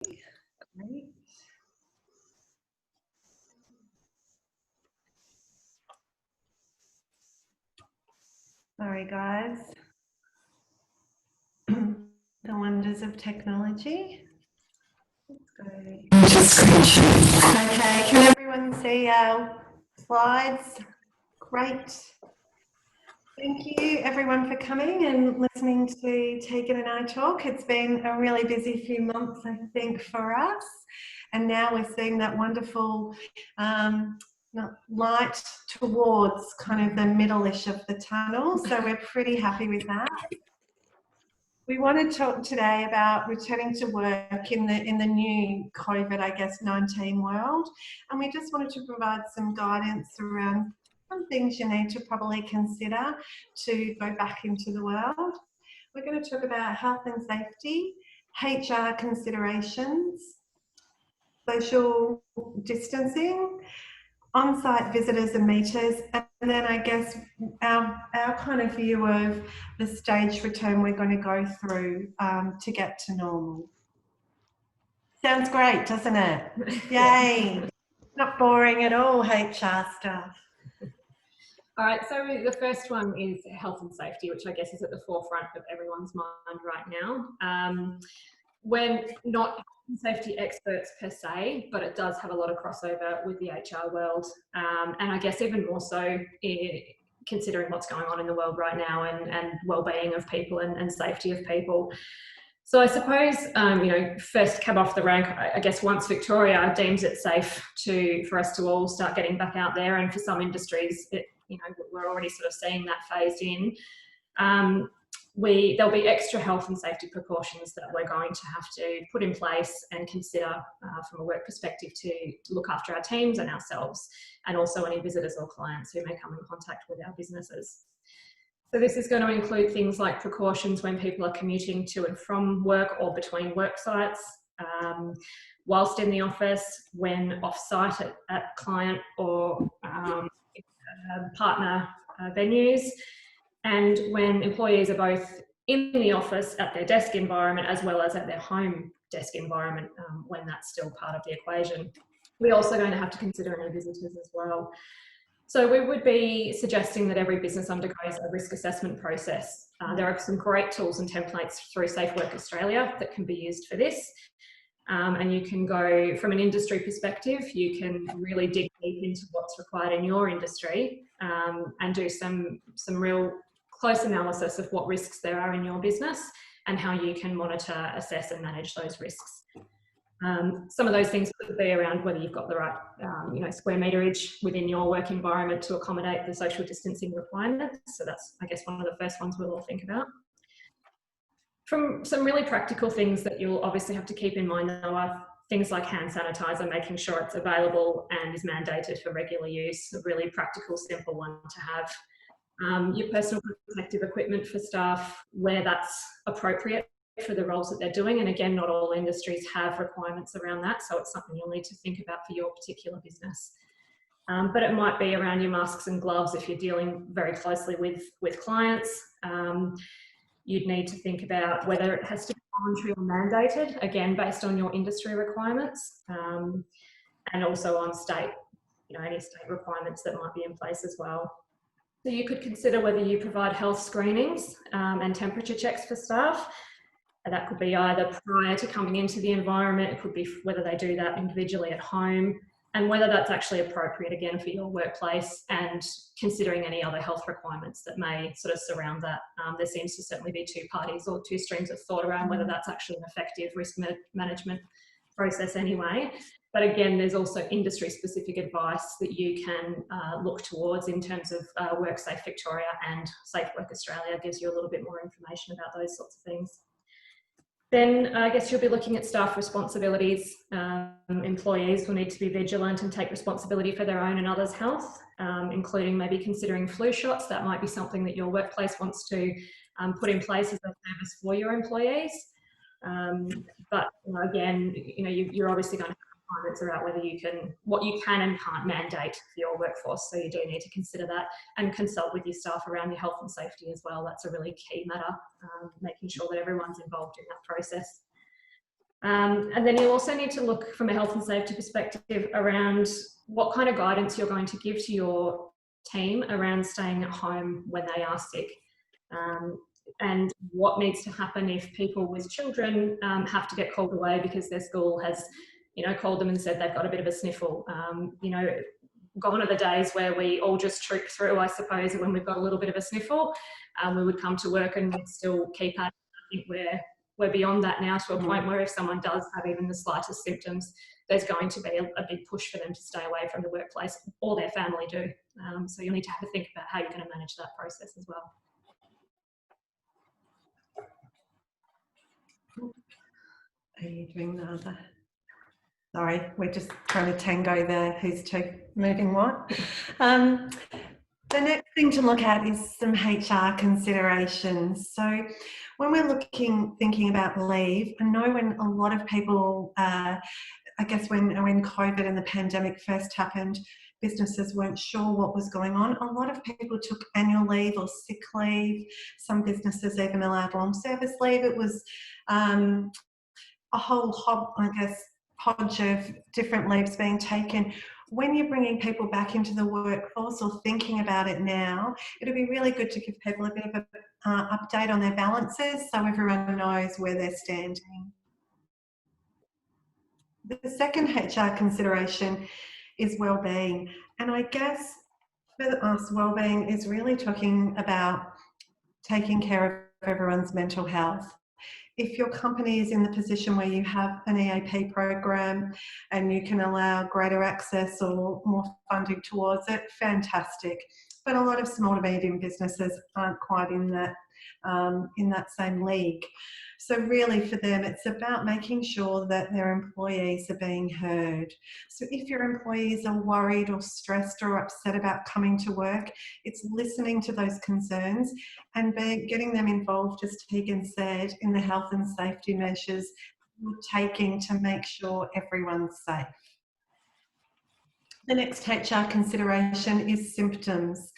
Great. Sorry, guys. The wonders of technology. Let's go. Okay, can everyone see our slides? Great. Thank you everyone for coming and listening to Tegan and I talk. It's been a really busy few months, I think, for us. And now we're seeing that wonderful light towards kind of the middle-ish of the tunnel. So we're pretty happy with that. We want to talk today about returning to work in the new COVID, I guess, 19 world. And we just wanted to provide some guidance around some things you need to probably consider to go back into the world. We're going to talk about health and safety, HR considerations, social distancing, on-site visitors and meeters, and then I guess our kind of view of the staged return we're going to go through to get to normal. Sounds great, doesn't it? Yay! Not boring at all, HR stuff. All right, so the first one is health and safety, which I guess is at the forefront of everyone's mind right now. We're not safety experts per se, but it does have a lot of crossover with the HR world. And I guess even more so considering what's going on in the world right now and well-being of people and safety of people. So I suppose, first cab off the rank, I guess once Victoria deems it safe for us to all start getting back out there, and for some industries, we're already sort of seeing that phased in. There'll be extra health and safety precautions that we're going to have to put in place and consider from a work perspective to look after our teams and ourselves, and also any visitors or clients who may come in contact with our businesses. So this is going to include things like precautions when people are commuting to and from work or between work sites, whilst in the office, when off-site at client or partner venues, and when employees are both in the office at their desk environment as well as at their home desk environment, when that's still part of the equation. We're also going to have to consider any visitors as well. So we would be suggesting that every business undergoes a risk assessment process. There are some great tools and templates through Safe Work Australia that can be used for this. And you can go from an industry perspective, you can really dig deep into what's required in your industry and do some real close analysis of what risks there are in your business and how you can monitor, assess and manage those risks. Some of those things could be around whether you've got the right square meterage within your work environment to accommodate the social distancing requirements. So that's, I guess, one of the first ones we'll all think about. From some really practical things that you'll obviously have to keep in mind though are things like hand sanitizer, making sure it's available and is mandated for regular use, a really practical, simple one to have. Your personal protective equipment for staff where that's appropriate for the roles that they're doing. And again, not all industries have requirements around that, so it's something you'll need to think about for your particular business. But it might be around your masks and gloves if you're dealing very closely with clients. You'd need to think about whether it has to be voluntary or mandated, again, based on your industry requirements, and also on state, any state requirements that might be in place as well. So you could consider whether you provide health screenings and temperature checks for staff. That could be either prior to coming into the environment, it could be whether they do that individually at home, and whether that's actually appropriate again for your workplace, and considering any other health requirements that may sort of surround that. There seems to certainly be two parties or two streams of thought around whether that's actually an effective risk management process anyway. But again, there's also industry specific advice that you can look towards in terms of WorkSafe Victoria, and Safe Work Australia gives you a little bit more information about those sorts of things. Then I guess you'll be looking at staff responsibilities. Employees will need to be vigilant and take responsibility for their own and others' health, including maybe considering flu shots. That might be something that your workplace wants to put in place as a service for your employees. But again, you're obviously going to have requirements about what you can and can't mandate for your workforce. So you do need to consider that and consult with your staff around your health and safety as well. That's a really key matter, making sure that everyone's involved in that process. And then you also need to look from a health and safety perspective around what kind of guidance you're going to give to your team around staying at home when they are sick. And what needs to happen if people with children have to get called away because their school has, called them and said they've got a bit of a sniffle. Gone are the days where we all just troop through, I suppose, when we've got a little bit of a sniffle. We would come to work and we'd still keep at it. I think we're beyond that now, to a point where if someone does have even the slightest symptoms, there's going to be a big push for them to stay away from the workplace, or their family do. So you'll need to have a think about how you're going to manage that process as well. Are you doing the other? Sorry, we're just trying to tango there. Who's moving what? The next thing to look at is some HR considerations. So when we're thinking about leave, I know when a lot of people, I guess when COVID and the pandemic first happened, businesses weren't sure what was going on. A lot of people took annual leave or sick leave. Some businesses even allowed long service leave. It was a whole hodge of different leaves being taken. When you're bringing people back into the workforce or thinking about it now, it'll be really good to give people a bit of an update on their balances so everyone knows where they're standing. The second HR consideration is wellbeing, and I guess for us, wellbeing is really talking about taking care of everyone's mental health. If your company is in the position where you have an EAP program and you can allow greater access or more funding towards it, fantastic. But a lot of small to medium businesses aren't quite in that same league. So really for them, it's about making sure that their employees are being heard. So if your employees are worried or stressed or upset about coming to work, it's listening to those concerns and getting them involved, as Tegan said, in the health and safety measures we're taking to make sure everyone's safe. The next HR consideration is symptoms.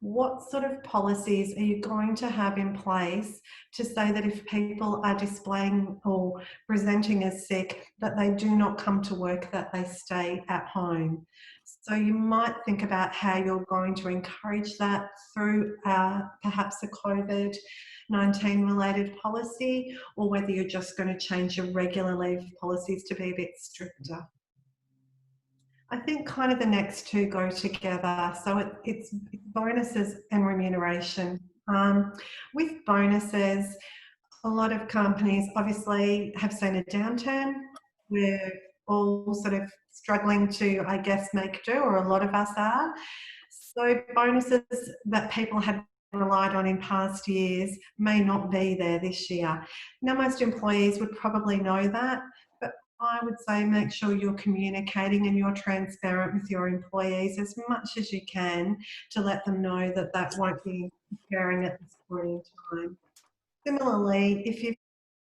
What sort of policies are you going to have in place to say that if people are displaying or presenting as sick, that they do not come to work, that they stay at home? So you might think about how you're going to encourage that through perhaps a COVID-19 related policy, or whether you're just going to change your regular leave policies to be a bit stricter. I think kind of the next two go together. So it's bonuses and remuneration. With bonuses, a lot of companies obviously have seen a downturn. We're all sort of struggling to, I guess, make do, or a lot of us are. So bonuses that people had relied on in past years may not be there this year. Now, most employees would probably know that, but I would say make sure you're communicating and you're transparent with your employees as much as you can to let them know that that won't be occurring at this point in time. Similarly, if you've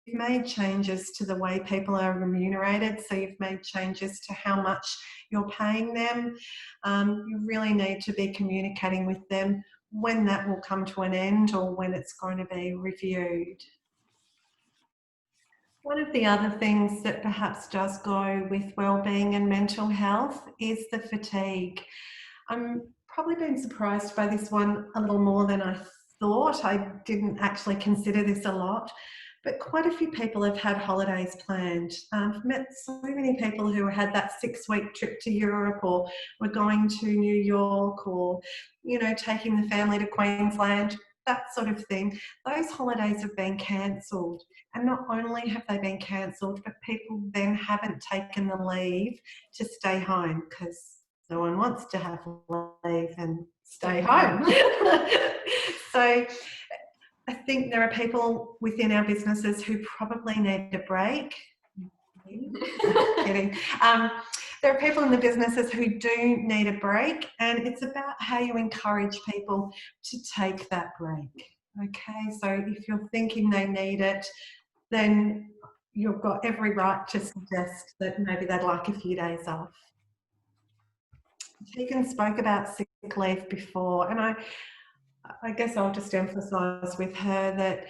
made changes to the way people are remunerated, so you've made changes to how much you're paying them, you really need to be communicating with them when that will come to an end or when it's going to be reviewed. One of the other things that perhaps does go with wellbeing and mental health is the fatigue. I'm probably been surprised by this one a little more than I thought. I didn't actually consider this a lot, but quite a few people have had holidays planned. I've met so many people who had that 6-week trip to Europe, or were going to New York, or, taking the family to Queensland, that sort of thing. Those holidays have been cancelled. And not only have they been cancelled, but people then haven't taken the leave to stay home, because no one wants to have leave and stay home. So I think there are people within our businesses who probably need a break. Kidding. There are people in the businesses who do need a break, and it's about how you encourage people to take that break. Okay, so if you're thinking they need it, then you've got every right to suggest that maybe they'd like a few days off. Tegan spoke about sick leave before, and I guess I'll just emphasise with her that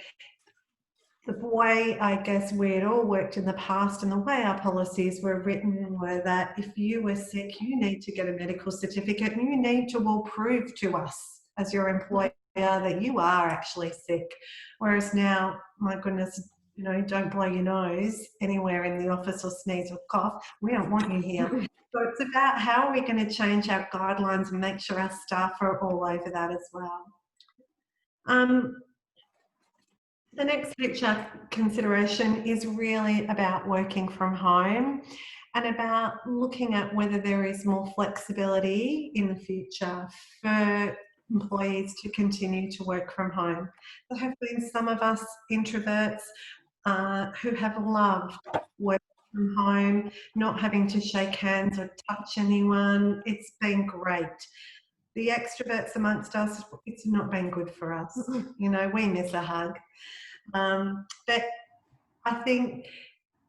The way I guess we'd all worked in the past and the way our policies were written were that if you were sick, you need to get a medical certificate and you need to all prove to us as your employer that you are actually sick. Whereas now, my goodness, you know, don't blow your nose anywhere in the office or sneeze or cough. We don't want you here. So it's about how are we going to change our guidelines and make sure our staff are all over that as well. The next HR consideration is really about working from home and about looking at whether there is more flexibility in the future for employees to continue to work from home. There have been some of us introverts who have loved working from home, not having to shake hands or touch anyone. It's been great. The extroverts amongst us, it's not been good for us. You know, we miss a hug. But I think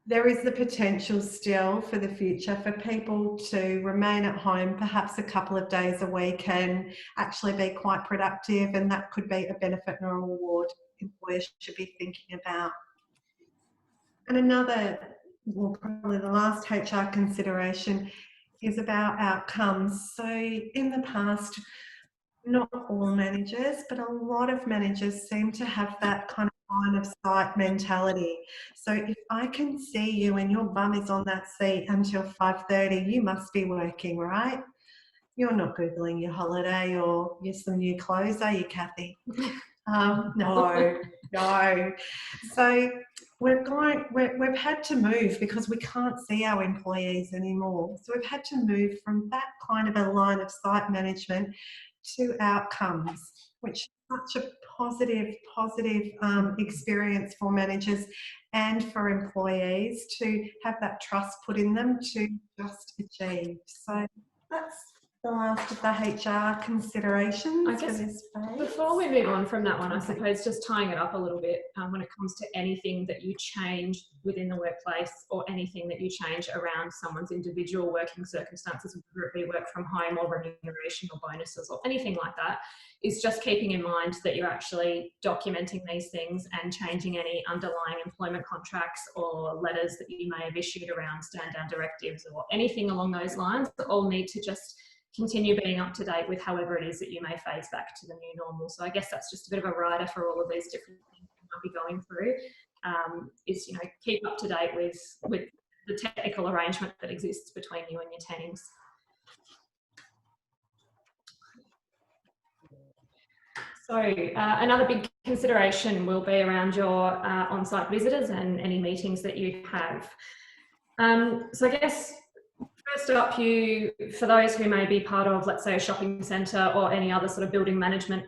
there is the potential still for the future for people to remain at home perhaps a couple of days a week and actually be quite productive, and that could be a benefit and a reward employers should be thinking about. And another, well, probably the last HR consideration is about outcomes. So in the past, not all managers, but a lot of managers seem to have that kind of line of sight mentality. So if I can see you and your bum is on that seat until 5:30, you must be working, right? You're not Googling your holiday or some new clothes, are you, Kathy? No. So we've had to move because we can't see our employees anymore. So we've had to move from that kind of a line of sight management to outcomes, which is such a positive experience for managers and for employees to have that trust put in them to just achieve. So that's the last of the HR considerations. I guess for this phase. Before we move on from that one, I suppose just tying it up a little bit when it comes to anything that you change within the workplace or anything that you change around someone's individual working circumstances, whether it be work from home or remuneration or bonuses or anything like that, is just keeping in mind that you're actually documenting these things and changing any underlying employment contracts or letters that you may have issued around stand down directives or anything along those lines that all need to just continue being up to date with however it is that you may phase back to the new normal. So I guess that's just a bit of a rider for all of these different things you might be going through, is, you know, keep up to date with the technical arrangement that exists between you and your teams. So another big consideration will be around your on-site visitors and any meetings that you have. So I guess first up, for those who may be part of, let's say, a shopping centre or any other sort of building management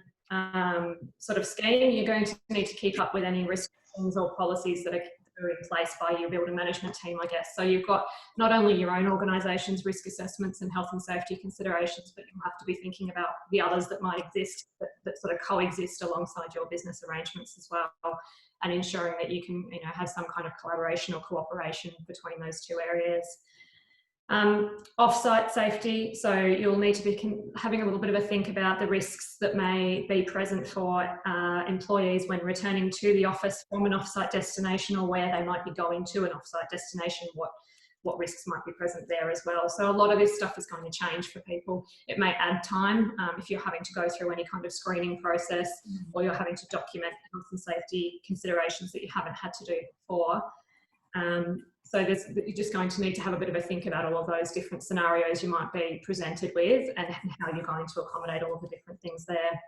sort of scheme, you're going to need to keep up with any restrictions or policies that are in place by your building management team, I guess. So you've got not only your own organisation's risk assessments and health and safety considerations, but you'll have to be thinking about the others that might exist that sort of coexist alongside your business arrangements as well, and ensuring that you can, you know, have some kind of collaboration or cooperation between those two areas. Off-site safety, so you'll need to be having a little bit of a think about the risks that may be present for employees when returning to the office from an off-site destination, or where they might be going to an off-site destination, what risks might be present there as well. So a lot of this stuff is going to change for people. It may add time if you're having to go through any kind of screening process, or you're having to document health and safety considerations that you haven't had to do before. So you're just going to need to have a bit of a think about all of those different scenarios you might be presented with and how you're going to accommodate all of the different things there.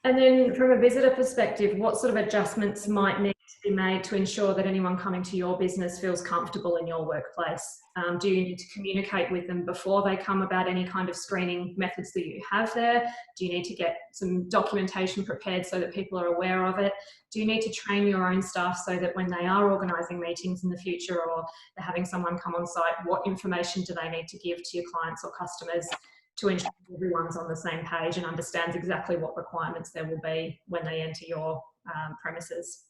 And then from a visitor perspective, what sort of adjustments might need to be made to ensure that anyone coming to your business feels comfortable in your workplace? Do you need to communicate with them before they come about any kind of screening methods that you have there? Do you need to get some documentation prepared so that people are aware of it? Do you need to train your own staff so that when they are organising meetings in the future, or they're having someone come on site, what information do they need to give to your clients or customers to ensure everyone's on the same page and understands exactly what requirements there will be when they enter your premises?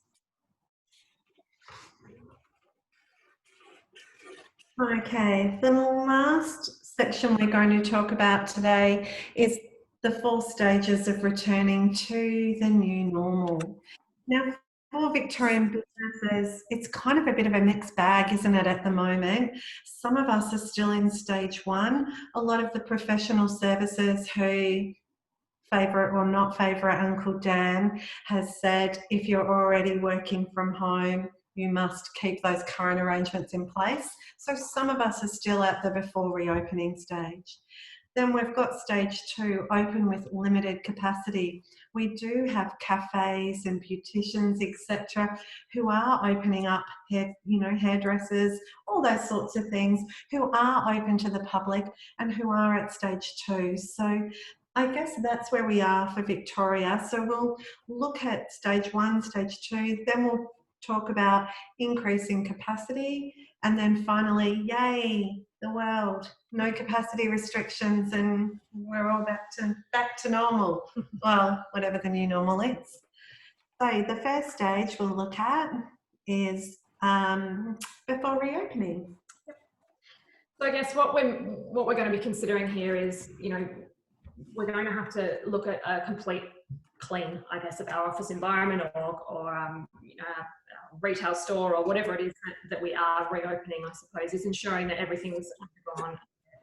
Okay, the last section we're going to talk about today is the 4 stages of returning to the new normal. Now, For Victorian businesses, it's kind of a bit of a mixed bag, isn't it, at the moment? Some of us are still in stage one. A lot of the professional services who favour it or not favour it, Uncle Dan has said if you're already working from home, you must keep those current arrangements in place. So some of us are still at the before reopening stage. Then we've got stage two, open with limited capacity. We do have cafes and beauticians, etc., who are opening up, hairdressers, all those sorts of things, who are open to the public and who are at stage two. So I guess that's where we are for Victoria. So we'll look at stage one, stage two, then we'll talk about increasing capacity, and then finally, yay, the world, no capacity restrictions, and we're all back to normal. Well, whatever the new normal is. So the first stage we'll look at is before reopening. So I guess what we're going to be considering here is, we're going to have to look at a complete clean, I guess, of our office environment or a retail store or whatever it is that we are reopening, I suppose, is ensuring that everything's undergone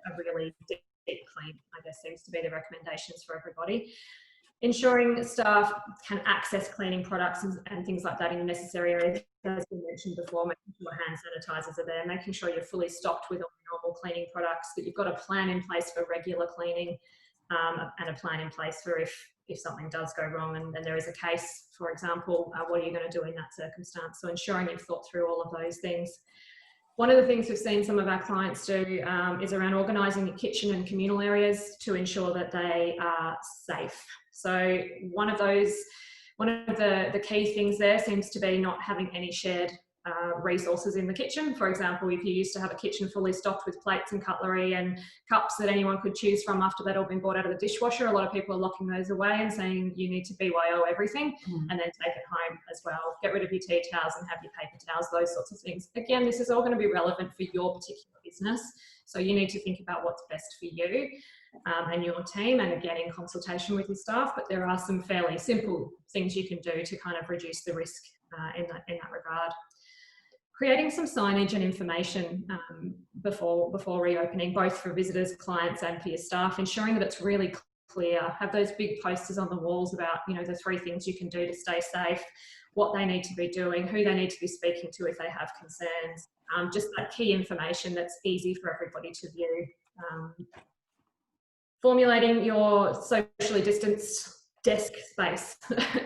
a really deep clean, I guess, seems to be the recommendations for everybody. Ensuring staff can access cleaning products and things like that in necessary areas, as we mentioned before, making sure hand sanitizers are there, making sure you're fully stocked with all normal cleaning products, that you've got a plan in place for regular cleaning, and a plan in place for if something does go wrong and there is a case, for example, what are you going to do in that circumstance? So ensuring you've thought through all of those things. One of the things we've seen some of our clients do is around organising the kitchen and communal areas to ensure that they are safe. So one of the key things there seems to be not having any shared resources in the kitchen. For example, if you used to have a kitchen fully stocked with plates and cutlery and cups that anyone could choose from after they'd all been bought out of the dishwasher, a lot of people are locking those away and saying you need to BYO everything and then take it home as well. Get rid of your tea towels and have your paper towels, those sorts of things. Again, this is all going to be relevant for your particular business, so you need to think about what's best for you and your team, and again in consultation with your staff, but there are some fairly simple things you can do to kind of reduce the risk in that regard. Creating some signage and information before reopening, both for visitors, clients and for your staff, ensuring that it's really clear. Have those big posters on the walls about, the 3 things you can do to stay safe, what they need to be doing, who they need to be speaking to if they have concerns, just that key information that's easy for everybody to view. Formulating your socially distanced desk space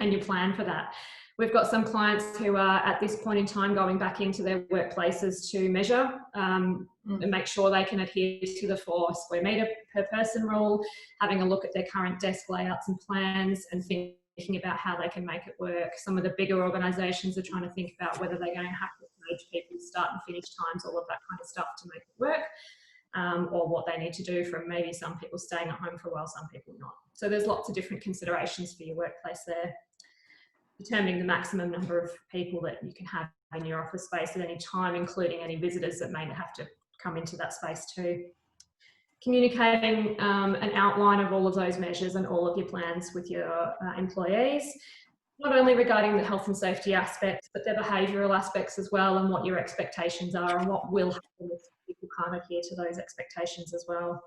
and your plan for that. We've got some clients who are at this point in time going back into their workplaces to measure and make sure they can adhere to the 4 square metre per person rule, having a look at their current desk layouts and plans and thinking about how they can make it work. Some of the bigger organisations are trying to think about whether they're going to have to manage people's start and finish times, all of that kind of stuff to make it work. Or what they need to do, from maybe some people staying at home for a while, some people not. So there's lots of different considerations for your workplace there. Determining the maximum number of people that you can have in your office space at any time, including any visitors that may have to come into that space too. Communicating an outline of all of those measures and all of your plans with your employees, not only regarding the health and safety aspects, but their behavioural aspects as well, and what your expectations are and what will happen if people can't adhere to those expectations as well.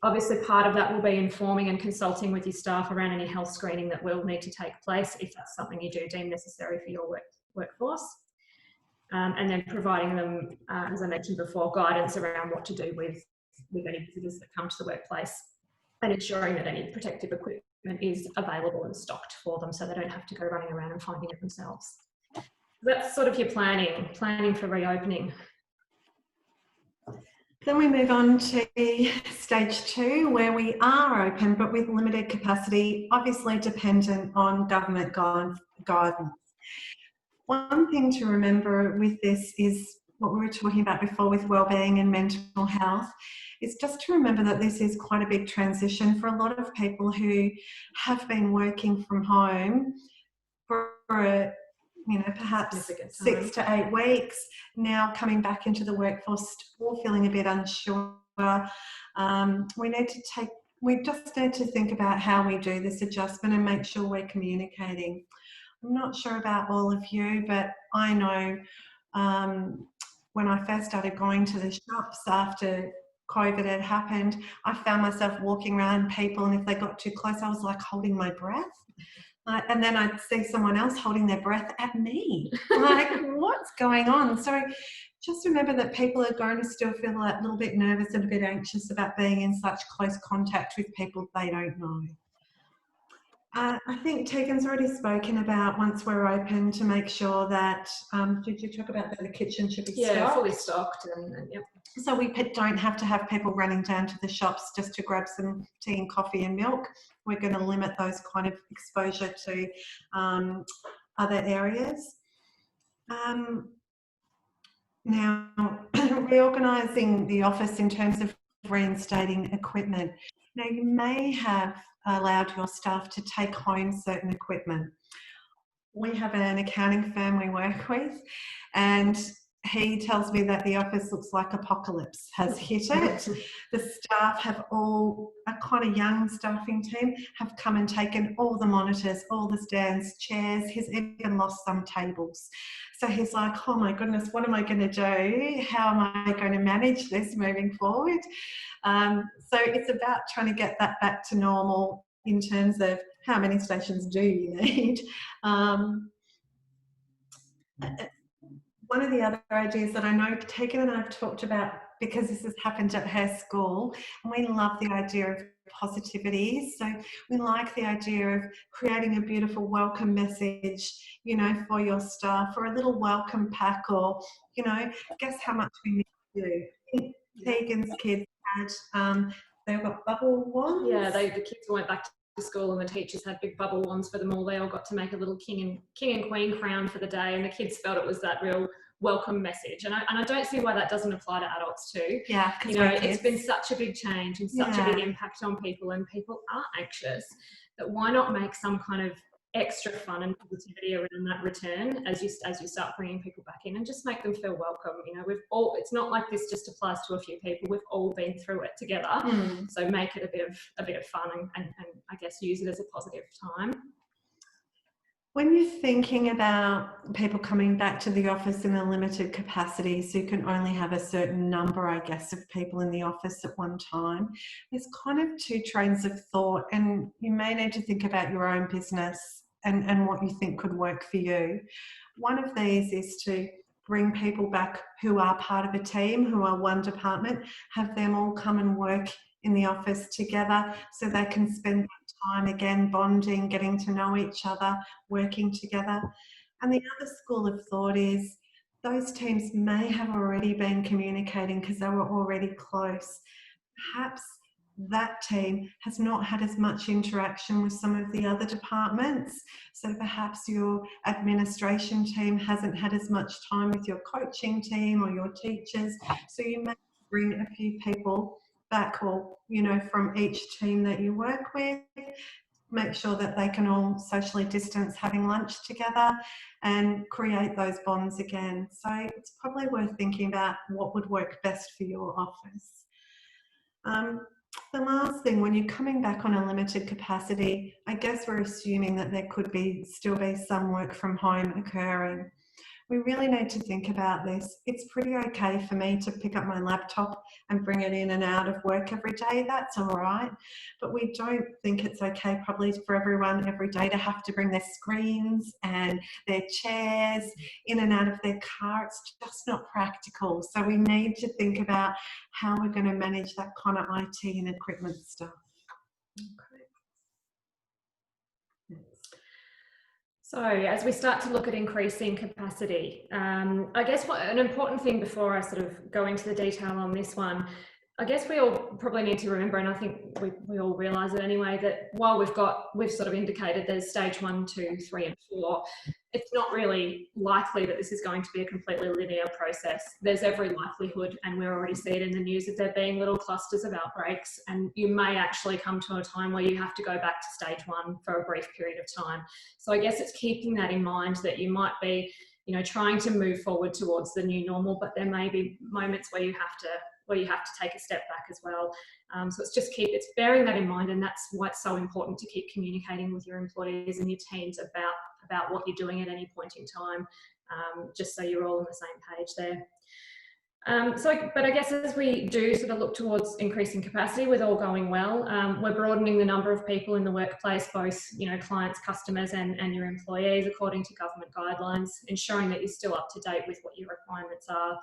Obviously, part of that will be informing and consulting with your staff around any health screening that will need to take place if that's something you do deem necessary for your workforce. And then providing them, as I mentioned before, guidance around what to do with any visitors that come to the workplace, and ensuring that any protective equipment is available and stocked for them so they don't have to go running around and finding it themselves. That's sort of your planning for reopening. Then we move on to stage 2, where we are open but with limited capacity, obviously dependent on government guidance. One thing to remember with this is what we were talking about before with wellbeing and mental health, is just to remember that this is quite a big transition for a lot of people who have been working from home for perhaps 6 to 8 weeks, now coming back into the workforce or feeling a bit unsure. We just need to think about how we do this adjustment and make sure we're communicating. I'm not sure about all of you, but I know when I first started going to the shops after COVID had happened, I found myself walking around people, and if they got too close, I was like holding my breath. And then I'd see someone else holding their breath at me. Like, what's going on? So just remember that people are going to still feel a little bit nervous and a bit anxious about being in such close contact with people they don't know. I think Tegan's already spoken about once we're open to make sure that, did you talk about that the kitchen should be stocked? Yeah, fully stocked and yep. So we don't have to have people running down to the shops just to grab some tea and coffee and milk. We're going to limit those kind of exposure to other areas. Now, reorganising the office in terms of reinstating equipment. Now, you may have allowed your staff to take home certain equipment. We have an accounting firm we work with, and he tells me that the office looks like apocalypse has hit it. The staff have all, a kind of young staffing team, have come and taken all the monitors, all the stands, chairs. He's even lost some tables. So he's like, oh my goodness, what am I going to do? How am I going to manage this moving forward? So it's about trying to get that back to normal in terms of how many stations do you need. One of the other ideas that I know Tegan and I have talked about, because this has happened at her school, and we love the idea of positivity. So we like the idea of creating a beautiful welcome message, you know, for your staff, or a little welcome pack, or, you know, guess how much we need you. I think Tegan's kids had, they got bubble wands. Yeah, the kids went back to school and the teachers had big bubble wands for them all. They all got to make a little king and queen crown for the day, and the kids felt it was that real welcome message. And I don't see why that doesn't apply to adults too. Yeah, you know, it's been such a big change and such a big impact on people, and people are anxious, that why not make some kind of extra fun and positivity around that return as you start bringing people back in, and just make them feel welcome. You know, it's not like this just applies to a few people. We've all been through it together. So make it a bit of fun and I guess use it as a positive time. When you're thinking about people coming back to the office in a limited capacity, so you can only have a certain number, I guess, of people in the office at one time, there's kind of two trains of thought, and you may need to think about your own business and what you think could work for you. One of these is to bring people back who are part of a team, who are one department, have them all come and work in the office together so they can spend time again bonding, getting to know each other, working together. And the other school of thought is those teams may have already been communicating because they were already close. Perhaps that team has not had as much interaction with some of the other departments. So perhaps your administration team hasn't had as much time with your coaching team or your teachers. So you may bring a few people back, or, you know, from each team that you work with, make sure that they can all socially distance having lunch together and create those bonds again. So it's probably worth thinking about what would work best for your office. The last thing, when you're coming back on a limited capacity, I guess we're assuming that there could still be some work from home occurring. We really need to think about this. It's pretty okay for me to pick up my laptop and bring it in and out of work every day. That's all right. But we don't think it's okay probably for everyone every day to have to bring their screens and their chairs in and out of their car. It's just not practical. So we need to think about how we're going to manage that kind of IT and equipment stuff. So as we start to look at increasing capacity, I guess an important thing before I sort of go into the detail on this one, I guess we all probably need to remember, and I think we all realise it anyway, that while we've sort of indicated there's stage 1, 2, 3 and 4, it's not really likely that this is going to be a completely linear process. There's every likelihood, and we already see it in the news, of there being little clusters of outbreaks, and you may actually come to a time where you have to go back to stage 1 for a brief period of time. So I guess it's keeping that in mind, that you might be, you know, trying to move forward towards the new normal, but there may be moments where you have to take a step back as well. So it's bearing that in mind, and that's why it's so important to keep communicating with your employees and your teams about about what you're doing at any point in time, just so you're all on the same page there. But I guess as we do sort of look towards increasing capacity with all going well, we're broadening the number of people in the workplace, both, you know, clients, customers and your employees according to government guidelines, ensuring that you're still up to date with what your requirements are,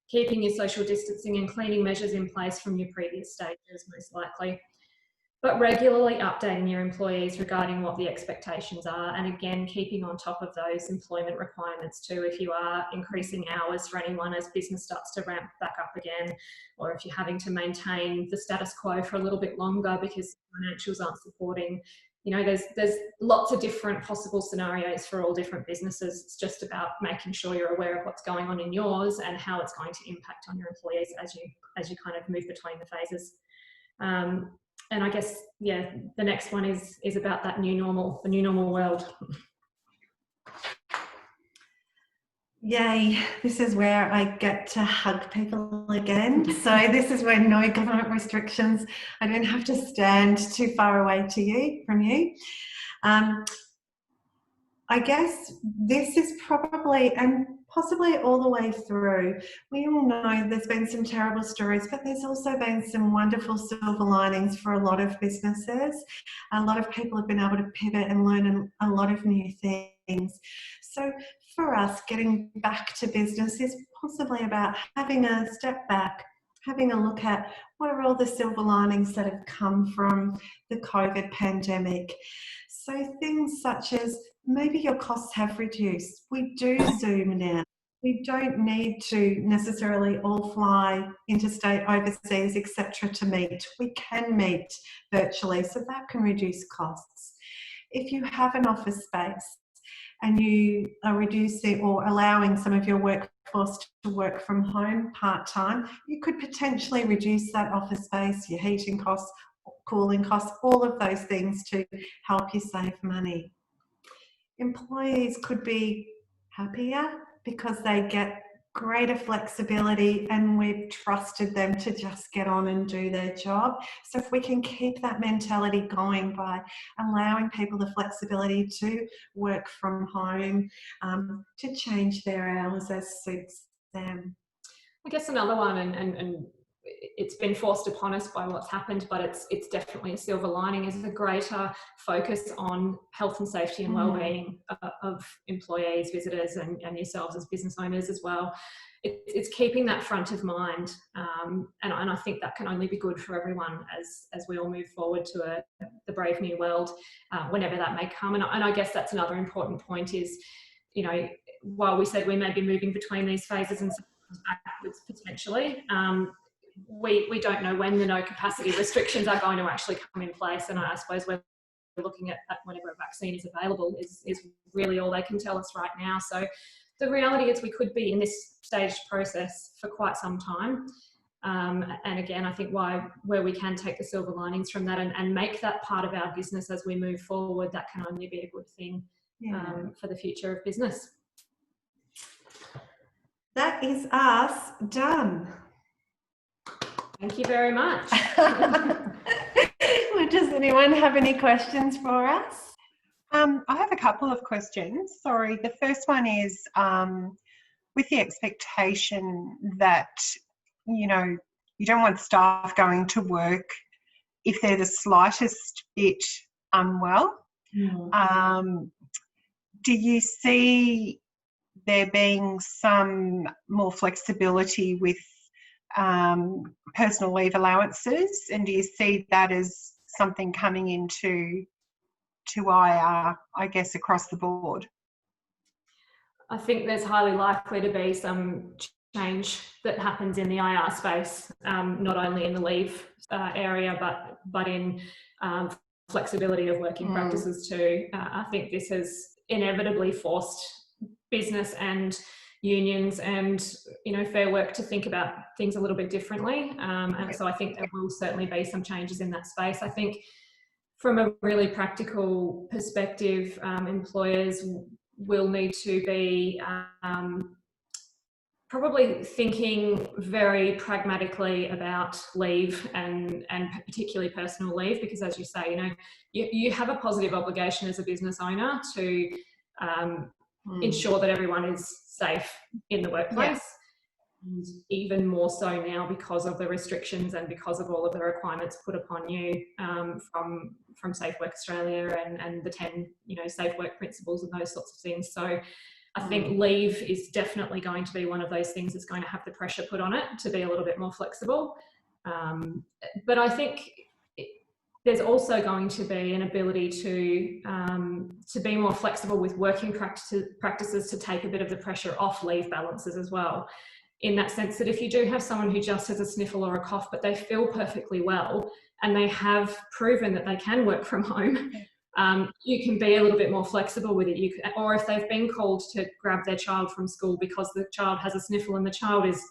keeping your social distancing and cleaning measures in place from your previous stages most likely, but regularly updating your employees regarding what the expectations are, and again keeping on top of those employment requirements too if you are increasing hours for anyone as business starts to ramp back up again, or if you're having to maintain the status quo for a little bit longer because financials aren't supporting. You know, there's lots of different possible scenarios for all different businesses. It's just about making sure you're aware of what's going on in yours and how it's going to impact on your employees as you kind of move between the phases. And I guess, yeah, the next one is about that new normal, the new normal world. Yay, this is where I get to hug people again. So this is when no government restrictions, I don't have to stand too far away from you. I guess this is probably, and possibly all the way through, we all know there's been some terrible stories, but there's also been some wonderful silver linings for a lot of businesses. A lot of people have been able to pivot and learn a lot of new things. So for us, getting back to business is possibly about having a step back, having a look at what are all the silver linings that have come from the COVID pandemic. So things such as maybe your costs have reduced. We do Zoom now. We don't need to necessarily all fly interstate, overseas, etc. to meet. We can meet virtually, so that can reduce costs. If you have an office space and you are reducing or allowing some of your workforce to work from home part-time, you could potentially reduce that office space, your heating costs, cooling costs, all of those things to help you save money. Employees could be happier because they get greater flexibility and we've trusted them to just get on and do their job. So if we can keep that mentality going by allowing people the flexibility to work from home, to change their hours as suits them. I guess another one, and it's been forced upon us by what's happened, but it's definitely a silver lining, is a greater focus on health and safety and well-being of employees, visitors and yourselves as business owners as well. It's keeping that front of mind, and I think that can only be good for everyone as we all move forward to the brave new world, whenever that may come. And I guess that's another important point is, you know, while we said we may be moving between these phases and backwards potentially, we don't know when the no capacity restrictions are going to actually come in place, and I suppose we're looking at whenever a vaccine is available is really all they can tell us right now. So the reality is we could be in this staged process for quite some time, and again I think where we can take the silver linings from that and make that part of our business as we move forward, that can only be a good thing for the future of business. That is us done. Thank you very much. Does anyone have any questions for us? I have a couple of questions. Sorry. The first one is with the expectation that, you know, you don't want staff going to work if they're the slightest bit unwell. Do you see there being some more flexibility with personal leave allowances, and do you see that as something coming into IR, I guess, across the board? I think there's highly likely to be some change that happens in the IR space, not only in the leave area, but in flexibility of working practices too. I think this has inevitably forced business and unions and, you know, Fair Work to think about things a little bit differently, and so I think there will certainly be some changes in that space. I think from a really practical perspective, employers will need to be probably thinking very pragmatically about leave and particularly personal leave, because as you say, you know, you have a positive obligation as a business owner to ensure that everyone is safe in the workplace. And even more so now because of the restrictions and because of all of the requirements put upon you from Safe Work Australia and the 10 safe work principles and those sorts of things. So I think leave is definitely going to be one of those things that's going to have the pressure put on it to be a little bit more flexible. But I think there's also going to be an ability to be more flexible with working practices to take a bit of the pressure off leave balances as well. In that sense that if you do have someone who just has a sniffle or a cough, but they feel perfectly well and they have proven that they can work from home, you can be a little bit more flexible with it. Or if they've been called to grab their child from school because the child has a sniffle and the child is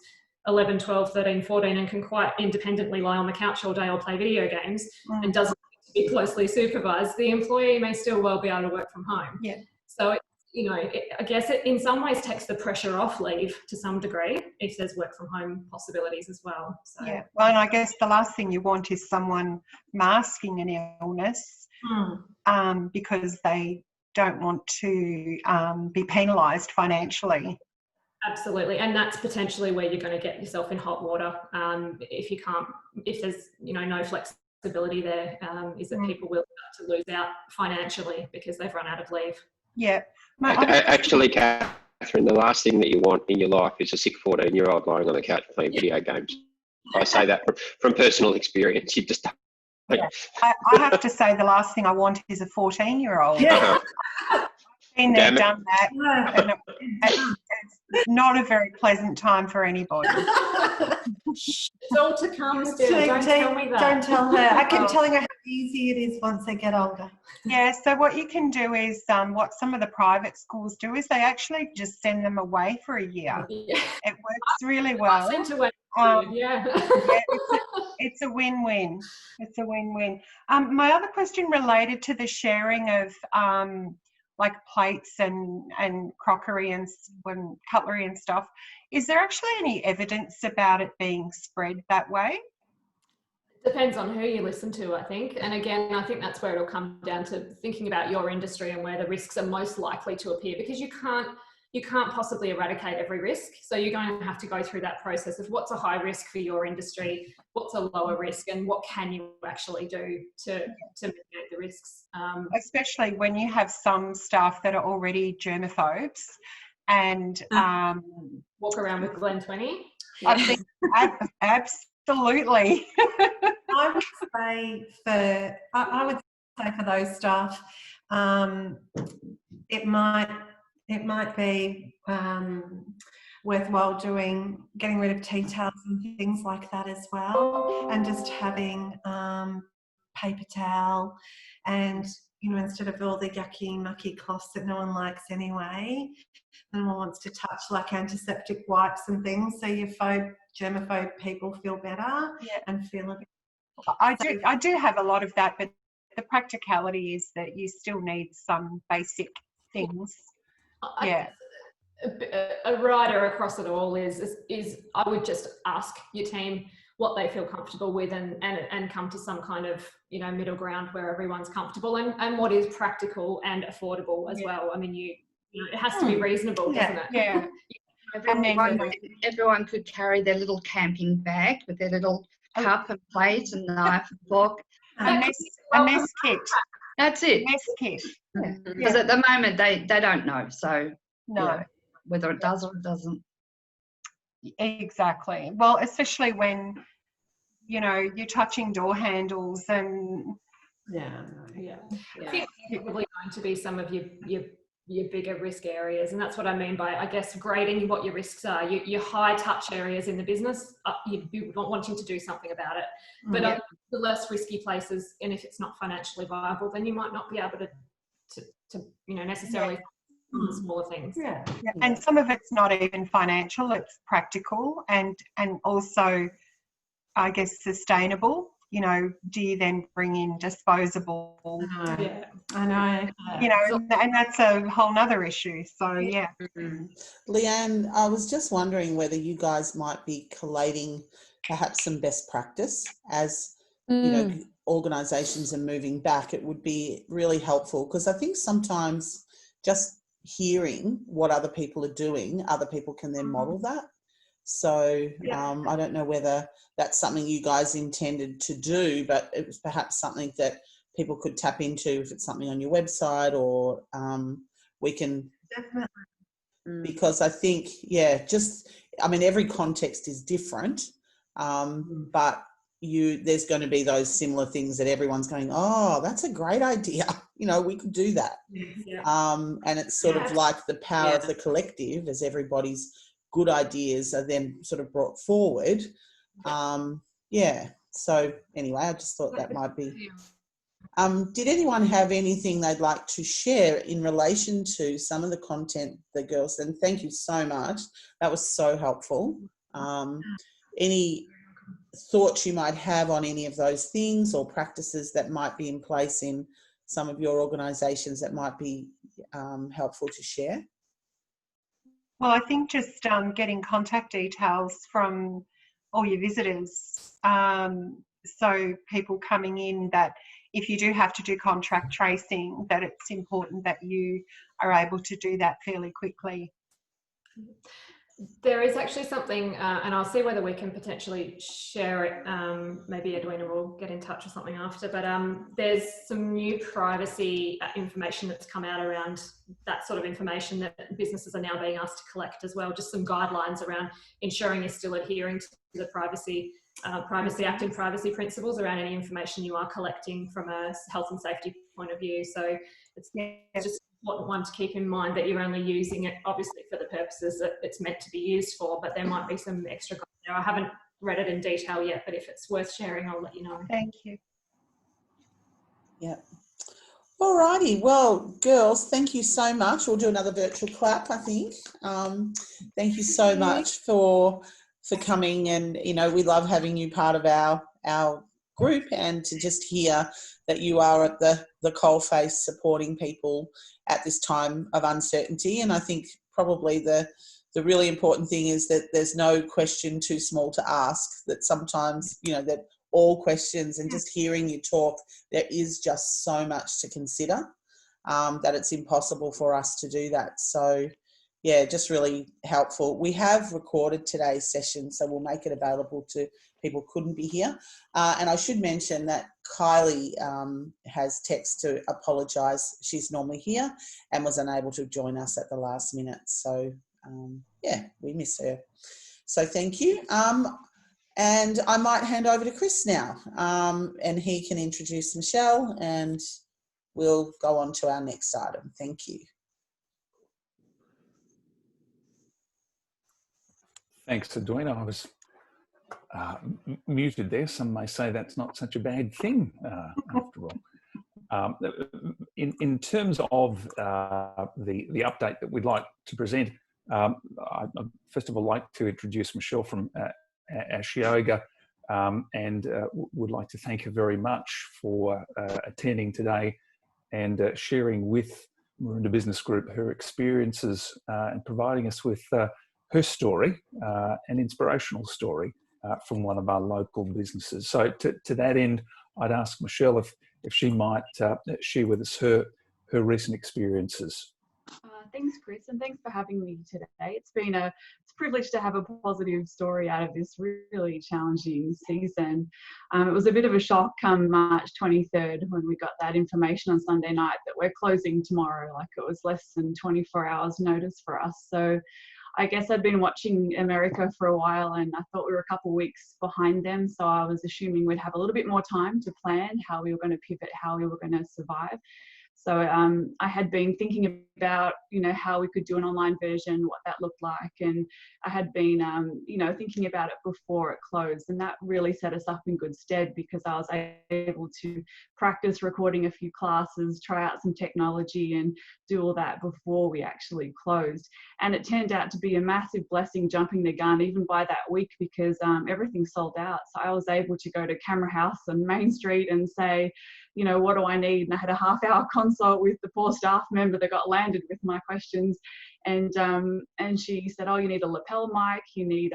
11, 12, 13, 14 and can quite independently lie on the couch all day or play video games and doesn't need to be closely supervised, the employee may still well be able to work from home. Yeah. So, I guess it in some ways takes the pressure off leave to some degree if there's work from home possibilities as well. So. Yeah, well, and I guess the last thing you want is someone masking an illness because they don't want to be penalised financially. Absolutely, and that's potentially where you're going to get yourself in hot water if there's no flexibility there, is that people will start to lose out financially because they've run out of leave. Yeah. Actually, Catherine, the last thing that you want in your life is a sick 14-year-old lying on the couch playing video games. I say that from personal experience. You just I have to say the last thing I want is a 14-year-old. Yeah. Been there, done that. And it's not a very pleasant time for anybody. It's all to come still. Don't tell me that. Don't tell her. I keep telling her how easy it is once they get older. Yeah, so what you can do is what some of the private schools do is they actually just send them away for a year. Yeah. It works really well. It's a win-win. It's a win-win. My other question related to the sharing of like plates and crockery and cutlery and stuff. Is there actually any evidence about it being spread that way? Depends on who you listen to, I think. And again, I think that's where it'll come down to thinking about your industry and where the risks are most likely to appear, because you can't possibly eradicate every risk. So you're going to have to go through that process of what's a high risk for your industry, what's a lower risk, and what can you actually do to mitigate the risks. Especially when you have some staff that are already germaphobes and walk around with Glen 20. I think absolutely. I would say for those staff, it might be worthwhile getting rid of tea towels and things like that as well, and just having paper towel and instead of all the yucky mucky cloths that no one likes anyway, no one wants to touch, like antiseptic wipes and things, so your germaphobe people feel better and feel a bit. I do have a lot of that, but the practicality is that you still need some basic things. A rider across it all is I would just ask your team what they feel comfortable with and come to some kind of middle ground where everyone's comfortable and what is practical and affordable as well. I mean, it has to be reasonable, doesn't it? Yeah. Everyone could carry their little camping bag with their little cup and plate and knife and fork. A mess kit. That's it. Mess kit. Because at the moment they don't know. So no, whether it does or it doesn't. Exactly. Well, especially when you're touching door handles and I think it's probably going to be some of your bigger risk areas, and that's what I mean by, I guess, grading what your risks are. Your high touch areas in the business, you're not wanting to do something about it, but the less risky places, and if it's not financially viable, then you might not be able to necessarily the smaller things. And some of it's not even financial, it's practical and also, I guess, sustainable. Do you then bring in disposable? I know. And that's a whole nother issue. So, Leanne, I was just wondering whether you guys might be collating perhaps some best practice as, organisations are moving back. It would be really helpful because I think sometimes just hearing what other people are doing, other people can then model that. So I don't know whether that's something you guys intended to do, but it was perhaps something that people could tap into if it's something on your website, or we can. Definitely. Because I think, I mean, every context is different, but there's going to be those similar things that everyone's going, oh, that's a great idea. You know, we could do that. Yeah. And it's sort of like the power of the collective, as everybody's good ideas are then sort of brought forward. So anyway, I just thought that might be. Did anyone have anything they'd like to share in relation to some of the content the girls? And thank you so much. That was so helpful. Any thoughts you might have on any of those things or practices that might be in place in some of your organisations that might be helpful to share? Well, I think just getting contact details from all your visitors. So people coming in, that if you do have to do contract tracing, that it's important that you are able to do that fairly quickly. There is actually something, and I'll see whether we can potentially share it. Maybe Edwina will get in touch or something after, but there's some new privacy information that's come out around that sort of information that businesses are now being asked to collect as well. Just some guidelines around ensuring you're still adhering to the Privacy Act and privacy principles around any information you are collecting from a health and safety point of view. So it's just important one to keep in mind that you're only using it obviously for the purposes that it's meant to be used for, but there might be some extra guidance there. I haven't read it in detail yet, but if it's worth sharing, I'll let you know. Thank you. Yeah. All righty. Well, girls, thank you so much. We'll do another virtual clap, I think. Thank you so much for coming, and you know, we love having you part of our group, and to just hear that you are at the coalface supporting people at this time of uncertainty. And I think probably the really important thing is that there's no question too small to ask, that sometimes, you know, that all questions, and just hearing you talk, there is just so much to consider, that it's impossible for us to do that. So yeah, just really helpful. We have recorded today's session, so we'll make it available to people who couldn't be here. And I should mention that Kylie has text to apologise. She's normally here and was unable to join us at the last minute. So yeah, we miss her. So thank you. And I might hand over to Chris now, and he can introduce Michelle, and we'll go on to our next item. Thank you. Thanks, Edwina. I was muted there. Some may say that's not such a bad thing, after all. In terms of the update that we'd like to present, I'd first of all like to introduce Michelle from Ashioga, and would like to thank her very much for attending today and sharing with Maroondah Business Group her experiences and providing us with her story, an inspirational story from one of our local businesses. So to that end, I'd ask Michelle if she might share with us her recent experiences. Thanks, Chris, and thanks for having me today. It's a privilege to have a positive story out of this really challenging season. It was a bit of a shock come March 23rd when we got that information on Sunday night that we're closing tomorrow. Like, it was less than 24 hours notice for us. So I guess I'd been watching America for a while, and I thought we were a couple of weeks behind them. So I was assuming we'd have a little bit more time to plan how we were going to pivot, how we were going to survive. So I had been thinking about, you know, how we could do an online version, what that looked like. And I had been, you know, thinking about it before it closed. And that really set us up in good stead, because I was able to practice recording a few classes, try out some technology and do all that before we actually closed. And it turned out to be a massive blessing, jumping the gun even by that week, because everything sold out. So I was able to go to Camera House on Main Street and say, you know, what do I need? And I had a half-hour consult with the poor staff member that got landed with my questions. And she said, oh, you need a lapel mic, you need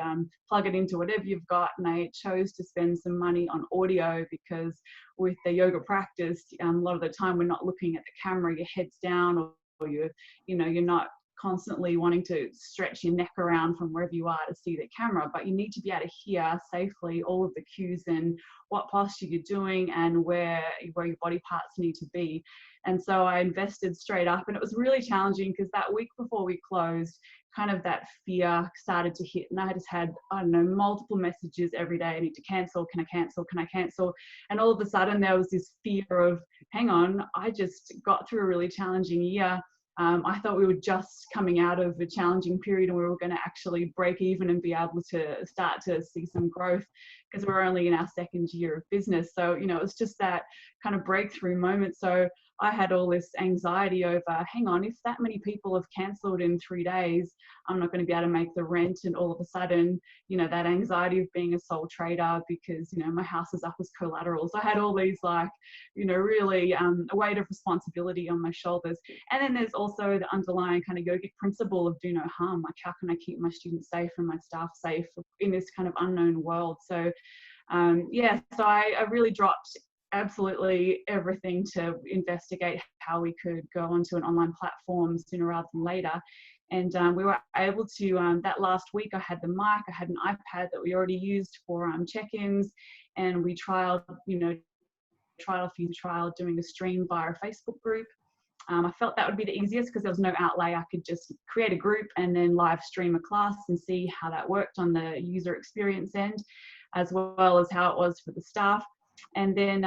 plug it into whatever you've got. And I chose to spend some money on audio, because with the yoga practice, a lot of the time we're not looking at the camera, your head's down, or you're not constantly wanting to stretch your neck around from wherever you are to see the camera, but you need to be able to hear safely all of the cues and what posture you're doing and where your body parts need to be. And so I invested straight up, and it was really challenging because that week before we closed, kind of that fear started to hit, and I just had, I don't know, multiple messages every day. I need to cancel, can I cancel, can I cancel? And all of a sudden there was this fear of, hang on, I just got through a really challenging year. I thought we were just coming out of a challenging period and we were going to actually break even and be able to start to see some growth, because we're only in our second year of business. So, it was just that kind of breakthrough moment. So I had all this anxiety over, hang on, if that many people have cancelled in 3 days, I'm not going to be able to make the rent. And all of a sudden, that anxiety of being a sole trader because, my house is up as collateral. So I had all these really a weight of responsibility on my shoulders. And then there's also the underlying kind of yogic principle of do no harm. Like, how can I keep my students safe and my staff safe in this kind of unknown world? So, so I really dropped absolutely everything to investigate how we could go onto an online platform sooner rather than later. And we were able to, that last week I had the mic, I had an iPad that we already used for check-ins, and we trialed doing a stream via a Facebook group. I felt that would be the easiest because there was no outlay. I could just create a group and then live stream a class and see how that worked on the user experience end, as well as how it was for the staff. And then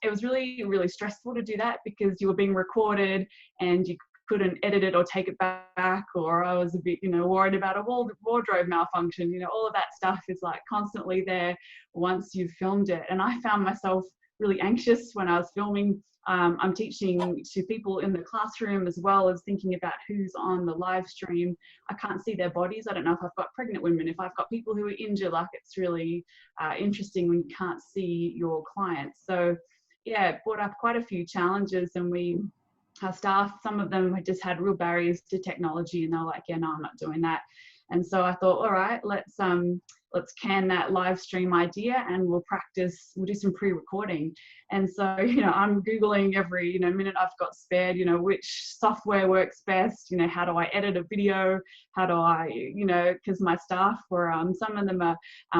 it was really, really stressful to do that because you were being recorded and you couldn't edit it or take it back, or I was a bit, worried about a wardrobe malfunction. All of that stuff is like constantly there once you've filmed it. And I found myself really anxious when I was filming. I'm teaching to people in the classroom as well as thinking about who's on the live stream. I can't see their bodies. I don't know if I've got pregnant women, if I've got people who are injured. Like, it's really interesting when you can't see your clients. So yeah, it brought up quite a few challenges, and our staff, some of them just had real barriers to technology, and they were like, yeah, no, I'm not doing that. And so I thought, all right, let's can that live stream idea and we'll do some pre-recording. And so, I'm Googling every, minute I've got spared, which software works best, how do I edit a video? How do I, because my staff were, some of them are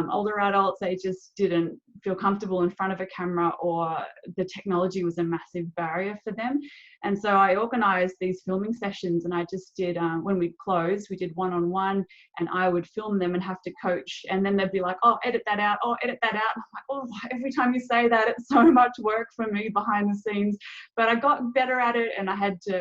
older adults, they just didn't feel comfortable in front of a camera, or the technology was a massive barrier for them. And so I organized these filming sessions, and I just did, when we closed, we did one-on-one, and I would film them and have to coach. And then they'd be like, oh, edit that out. Oh, edit that out. I'm like, oh, every time you say that, it's so much work for me behind the scenes. But I got better at it, and I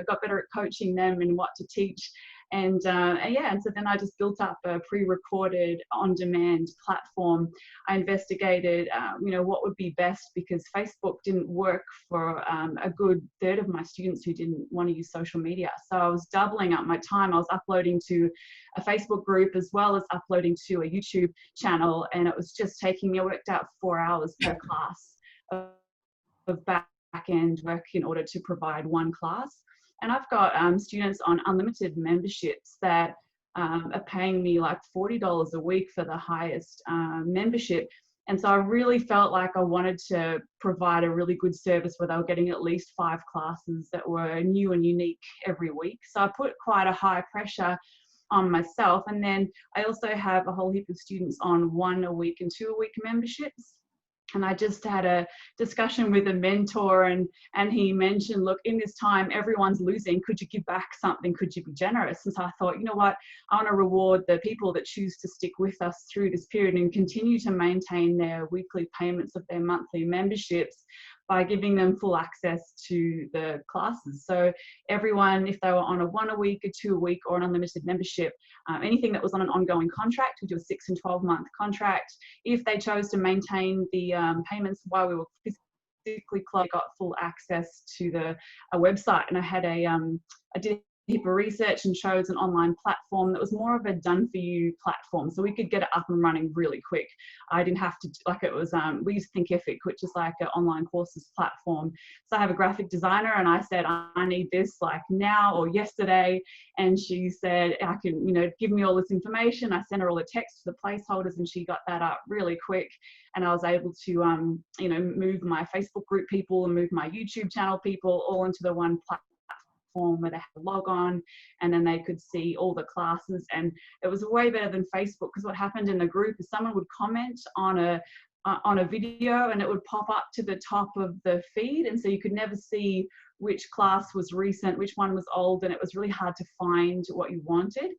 got better at coaching them and what to teach. And so then I just built up a pre-recorded on-demand platform. I investigated, what would be best, because Facebook didn't work for a good third of my students who didn't want to use social media. So I was doubling up my time. I was uploading to a Facebook group as well as uploading to a YouTube channel, and it was just taking me, I worked out 4 hours per class of back-end work in order to provide one class. And I've got students on unlimited memberships that are paying me like $40 a week for the highest membership. And so I really felt like I wanted to provide a really good service where they were getting at least 5 classes that were new and unique every week. So I put quite a high pressure on myself. And then I also have a whole heap of students on 1 a week and 2 a week memberships. And I just had a discussion with a mentor, and he mentioned, look, in this time, everyone's losing. Could you give back something? Could you be generous? And so I thought, you know what, I want to reward the people that choose to stick with us through this period and continue to maintain their weekly payments of their monthly memberships by giving them full access to the classes. So everyone, if they were on a 1 a week, a 2 a week, or an unlimited membership, anything that was on an ongoing contract, we do a 6 and 12-month contract. If they chose to maintain the payments while we were physically closed, got full access to a website. And I did a heap of research and chose an online platform that was more of a done-for-you platform, so we could get it up and running really quick. I didn't have to, it was, we used Thinkific, which is like an online courses platform. So I have a graphic designer, and I said, I need this like now or yesterday. And she said, I can, give me all this information. I sent her all the text for the placeholders, and she got that up really quick. And I was able to, move my Facebook group people and move my YouTube channel people all into the one platform. platform where they had to log on, and then they could see all the classes. And it was way better than Facebook, because what happened in the group is someone would comment on a video and it would pop up to the top of the feed, and so you could never see which class was recent, which one was old, and it was really hard to find what you wanted.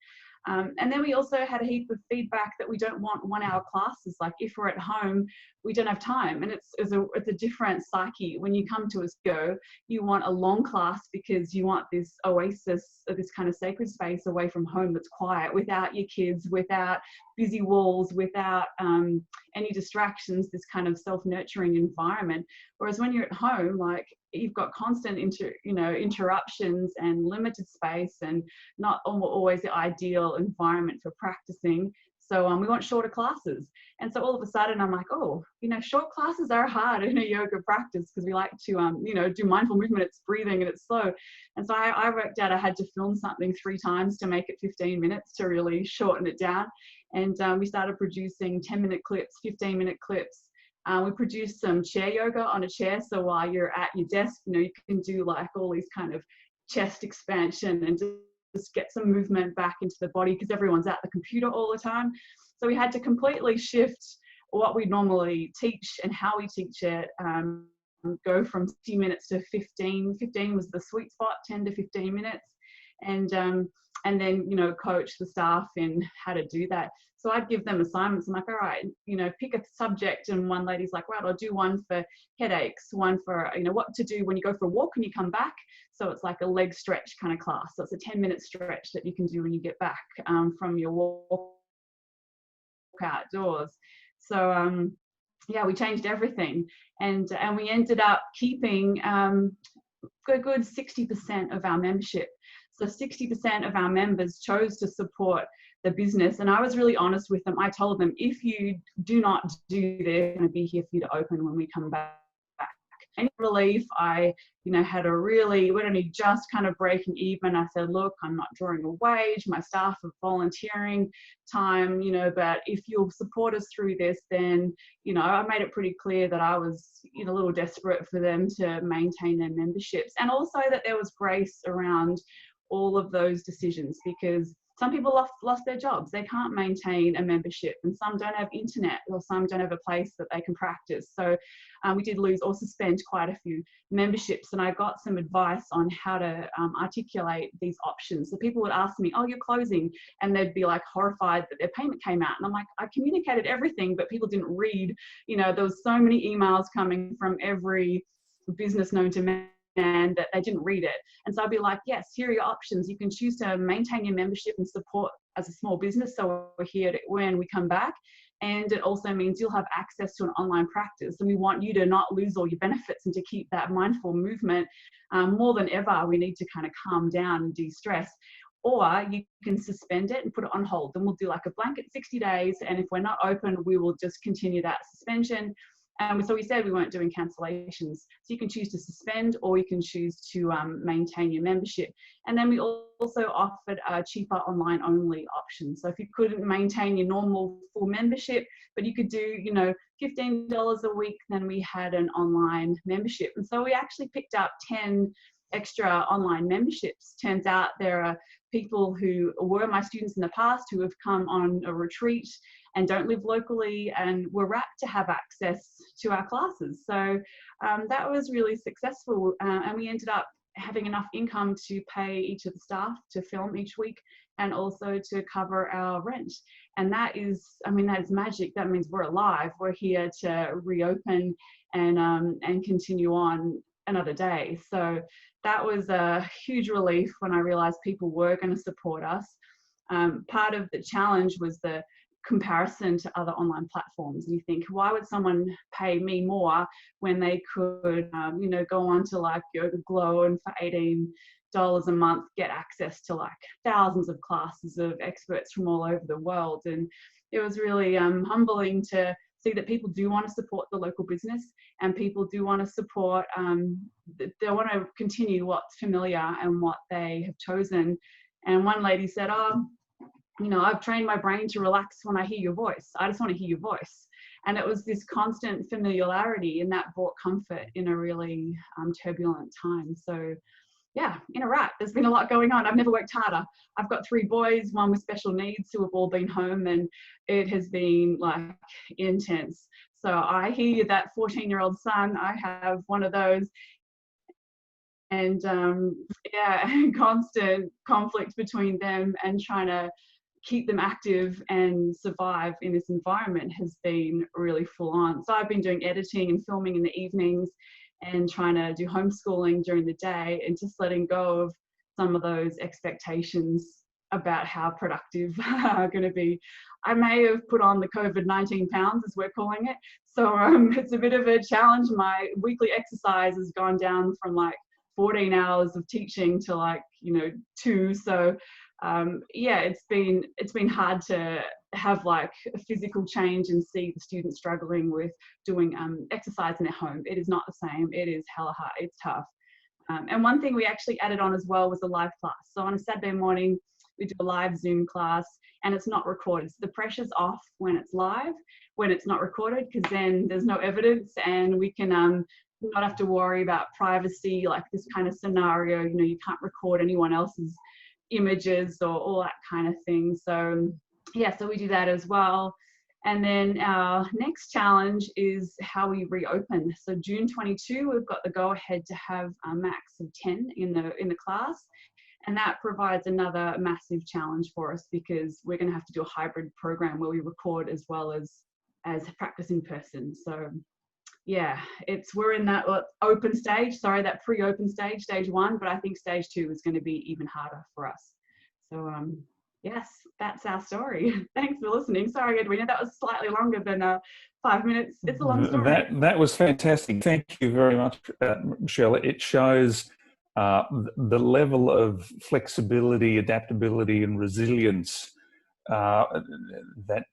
And then we also had a heap of feedback that we don't want 1 hour classes. Like if we're at home, we don't have time, and it's a different psyche. When you come to a studio, you want a long class because you want this oasis, this kind of sacred space away from home that's quiet, without your kids, without busy walls, without any distractions, this kind of self-nurturing environment. Whereas when you're at home, like, you've got constant interruptions and limited space, and not always the ideal environment for practicing. So we want shorter classes. And so all of a sudden I'm like, oh, short classes are hard in a yoga practice, because we like to, do mindful movement. It's breathing and it's slow. And so I worked out I had to film something 3 times to make it 15 minutes to really shorten it down. And we started producing 10-minute clips, 15-minute clips. We produced some chair yoga on a chair. So while you're at your desk, you can do like all these kind of chest expansion and just get some movement back into the body, because everyone's at the computer all the time. So we had to completely shift what we normally teach and how we teach it, go from 60 minutes to 15. 15 was the sweet spot, 10 to 15 minutes. And then, coach the staff in how to do that. So I'd give them assignments. I'm like, all right, pick a subject. And one lady's like, right, I'll do one for headaches, one for, what to do when you go for a walk and you come back. So it's like a leg stretch kind of class. So it's a 10-minute stretch that you can do when you get back from your walk outdoors. So, yeah, we changed everything. And we ended up keeping a good 60% of our membership. So 60% of our members chose to support the business. And I was really honest with them. I told them, if you do not do this, I'm going to be here for you to open when we come back. And in relief, I, had we're only just kind of breaking even. I said, look, I'm not drawing a wage. My staff are volunteering time, but if you'll support us through this, then, I made it pretty clear that I was, a little desperate for them to maintain their memberships. And also that there was grace around all of those decisions, because some people lost their jobs. They can't maintain a membership, and some don't have internet, or some don't have a place that they can practice. So we did lose or suspend quite a few memberships, and I got some advice on how to articulate these options. So people would ask me, oh, you're closing, and they'd be like horrified that their payment came out. And I'm like, I communicated everything, but people didn't read. There was so many emails coming from every business known to man, and that they didn't read it. And so I'd be like, yes, here are your options. You can choose to maintain your membership and support as a small business, so we're here when we come back. And it also means you'll have access to an online practice, and we want you to not lose all your benefits and to keep that mindful movement. More than ever, we need to kind of calm down and de-stress. Or you can suspend it and put it on hold, and we'll do like a blanket 60 days, and if we're not open, we will just continue that suspension. So we said we weren't doing cancellations. So you can choose to suspend, or you can choose to maintain your membership. And then we also offered a cheaper online only option. So if you couldn't maintain your normal full membership, but you could do, $15 a week, then we had an online membership. And so we actually picked up 10 extra online memberships. Turns out there are people who were my students in the past who have come on a retreat and don't live locally and were rapt to have access to our classes. So that was really successful, and we ended up having enough income to pay each of the staff to film each week, and also to cover our rent. And that is magic. That means we're alive. We're here to reopen and continue on another day. So that was a huge relief when I realized people were going to support us. Part of the challenge was the comparison to other online platforms. And you think, why would someone pay me more when they could, go on to like Yoga Glow and for $18 a month get access to like thousands of classes of experts from all over the world. And it was really humbling to see that people do want to support the local business, and people do want to support, they want to continue what's familiar and what they have chosen. And one lady said, oh, I've trained my brain to relax when I hear your voice. I just want to hear your voice. And it was this constant familiarity, and that brought comfort in a really turbulent time. So yeah, in a rut. There's been a lot going on. I've never worked harder. I've got 3 boys, one with special needs, who have all been home, and it has been like intense. So I hear you, that 14-year-old son. I have one of those. And yeah, constant conflict between them and trying to keep them active and survive in this environment has been really full on. So I've been doing editing and filming in the evenings and trying to do homeschooling during the day, and just letting go of some of those expectations about how productive are going to be. I may have put on the COVID-19 pounds, as we're calling it. So it's a bit of a challenge. My weekly exercise has gone down from like 14 hours of teaching to like, 2. So yeah, it's been hard to have like a physical change and see the students struggling with doing exercise in their home. It is not the same. It is hella hard. It's tough. And one thing we actually added on as well was a live class. So on a Saturday morning, we do a live Zoom class, and it's not recorded. So the pressure's off when it's live, when it's not recorded, because then there's no evidence, and we can not have to worry about privacy, like this kind of scenario. You can't record anyone else's images or all that kind of thing. So yeah, so we do that as well. And then our next challenge is how we reopen. So June 22, we've got the go ahead to have a max of 10 in the class. And that provides another massive challenge for us, because we're going to have to do a hybrid program where we record as well as practice in person. So yeah, we're in that open stage, that pre-open stage, stage 1, but I think stage 2 is going to be even harder for us. So yes, that's our story. Thanks for listening. Sorry, Edwina, that was slightly longer than 5 minutes. It's a long story. That was fantastic. Thank you very much, Michelle. It shows the level of flexibility, adaptability, and resilience that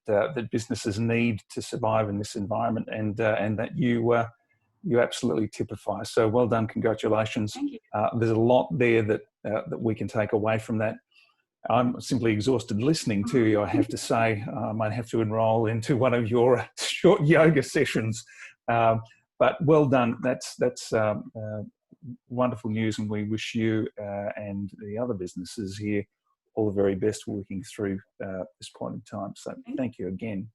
businesses need to survive in this environment, and that you absolutely typify. So well done, congratulations. Thank you. There's a lot there that we can take away from that. I'm simply exhausted listening to you, I have to say. I might have to enroll into one of your short yoga sessions. But well done. That's wonderful news, and we wish you and the other businesses here all the very best working through this point in time. So thank you again.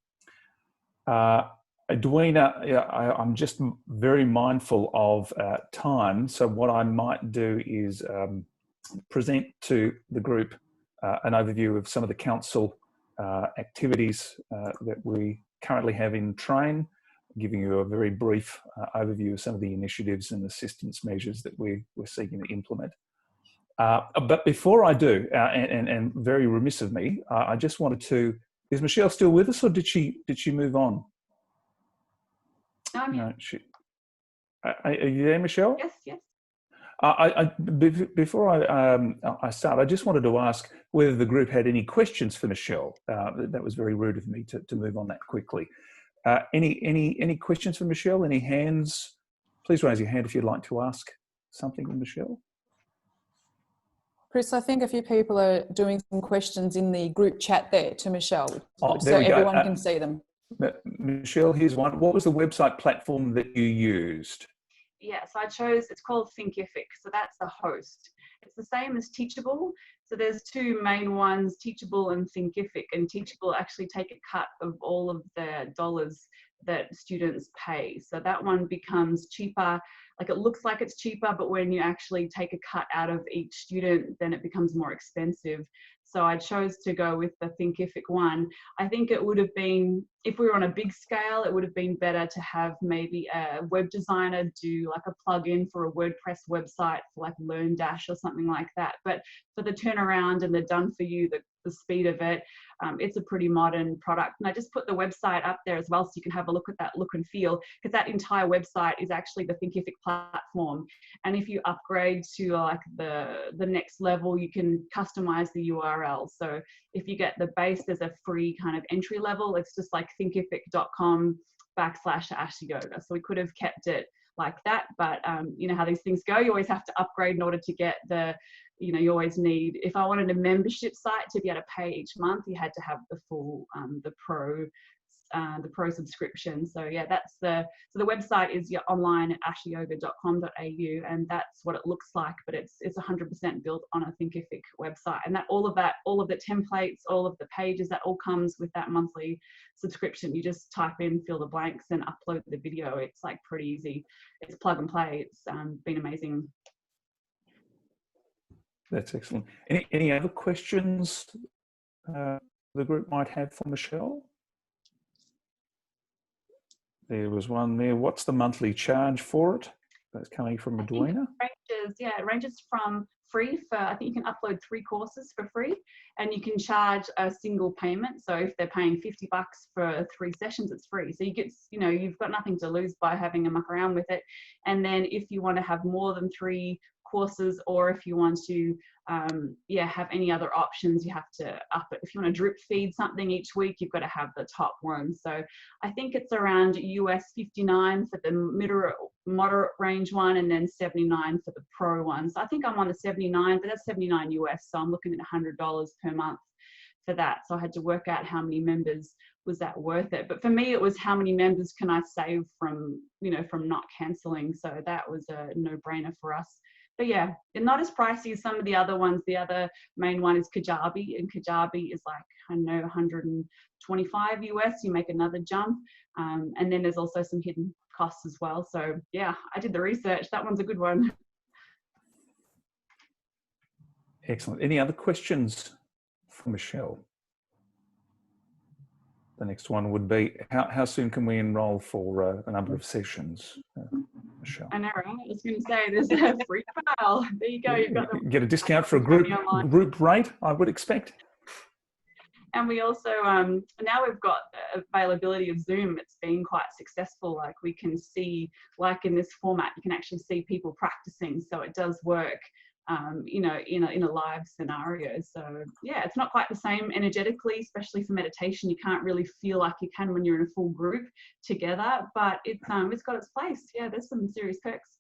Edwina, I'm just very mindful of time. So what I might do is present to the group an overview of some of the council activities that we currently have in train, giving you a very brief overview of some of the initiatives and assistance measures that we're seeking to implement. But before I do, and very remiss of me, I just wanted to, is Michelle still with us, or did she move on? No, are you there, Michelle? Yes. Before I start, I just wanted to ask whether the group had any questions for Michelle. That was very rude of me to move on that quickly. Any questions for Michelle? Any hands? Please raise your hand if you'd like to ask something of Michelle. Chris, I think a few people are doing some questions in the group chat there to Michelle, so everyone can see them. Michelle, here's one. What was the website platform that you used? Yeah, so I chose, it's called Thinkific, so that's the host. It's the same as Teachable. So there's 2 main ones, Teachable and Thinkific, and Teachable actually take a cut of all of the dollars that students pay. So that one becomes cheaper. Like, it looks like it's cheaper, but when you actually take a cut out of each student, then it becomes more expensive. So I chose to go with the Thinkific one. I think it would have been, if we were on a big scale, it would have been better to have maybe a web designer do like a plugin for a WordPress website for like LearnDash or something like that. But for the turnaround and the done for you, the speed of it, it's a pretty modern product. And I just put the website up there as well, so you can have a look at that look and feel, because that entire website is actually the Thinkific platform. And if you upgrade to like the next level, you can customize the URL. So if you get the base, there's a free kind of entry level. It's just like thinkific.com/Asha Yoga. So we could have kept it like that, but you know how these things go. You always have to upgrade in order to get the, you always need, if I wanted a membership site to be able to pay each month, you had to have the full, the pro the pro subscription. So yeah, that's the website is online at ashayoga.com.au, and that's what it looks like. But it's 100% built on a Thinkific website, and that all of the templates, all of the pages, that all comes with that monthly subscription. You just type in, fill the blanks, and upload the video. It's like pretty easy. It's plug and play. It's been amazing. That's excellent. Any other questions the group might have for Michelle? There was one there. What's the monthly charge for it? That's coming from Edwina. It ranges from free for, I think you can upload 3 courses for free, and you can charge a single payment. So if they're paying $50 for 3 sessions, it's free. So you get, you've got nothing to lose by having a muck around with it. And then if you want to have more than 3 courses, or if you want to have any other options, you have to up it. If you want to drip feed something each week, you've got to have the top one. So I think it's around US 59 for the moderate range one, and then 79 for the pro one. So I think I'm on the 79, but that's 79 US, so I'm looking at $100 per month for that. So I had to work out how many members was that worth it. But for me, it was how many members can I save from not cancelling. So that was a no-brainer for us. But yeah, not as pricey as some of the other ones. The other main one is Kajabi, and Kajabi is like, I don't know, 125 US. You make another jump. And then there's also some hidden costs as well. So yeah, I did the research. That one's a good one. Excellent. Any other questions for Michelle? The next one would be, how soon can we enrol for a number of sessions, Michelle? I know, right? I was going to say, there's a free trial. There you go. You've got get a discount for a group rate, I would expect. And we also, now we've got availability of Zoom. It's been quite successful. Like we can see, like in this format, you can actually see people practicing. So it does work, in a live scenario. So yeah, it's not quite the same energetically, especially for meditation. You can't really feel like you can when you're in a full group together, but it's got its place. Yeah, there's some serious perks.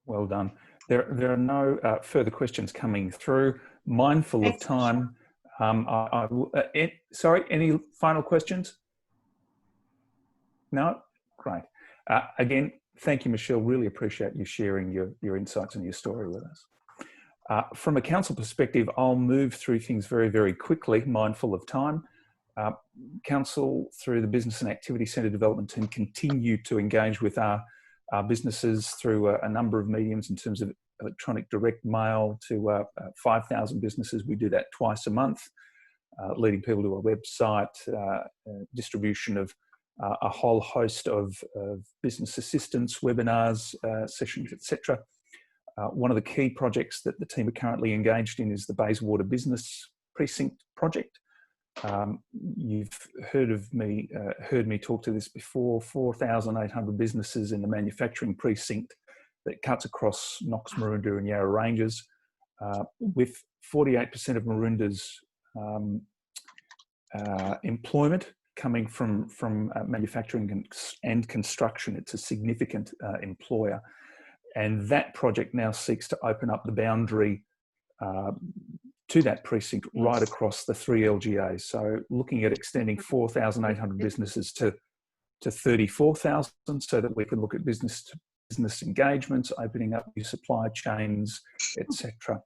Well done. There are no further questions coming through. Mindful of time. Sorry, any final questions? No? Great. Again, thank you, Michelle. Really appreciate you sharing your insights and your story with us. From a council perspective, I'll move through things very, very quickly, mindful of time. Council, through the Business and Activity Centre Development Team, continue to engage with our businesses through a number of mediums in terms of electronic direct mail to 5,000 businesses. We do that twice a month, leading people to a website, distribution of a whole host of business assistance, webinars, sessions, etc. One of the key projects that the team are currently engaged in is the Bayswater Business Precinct project. You've heard me talk to this before. 4,800 businesses in the manufacturing precinct that cuts across Knox, Maroondah and Yarra Ranges, with 48% of Maroondah's employment coming from manufacturing and construction. It's a significant employer. And that project now seeks to open up the boundary to that precinct right across the 3 LGAs. So looking at extending 4,800 businesses to 34,000, so that we can look at business engagements, opening up new supply chains, etc.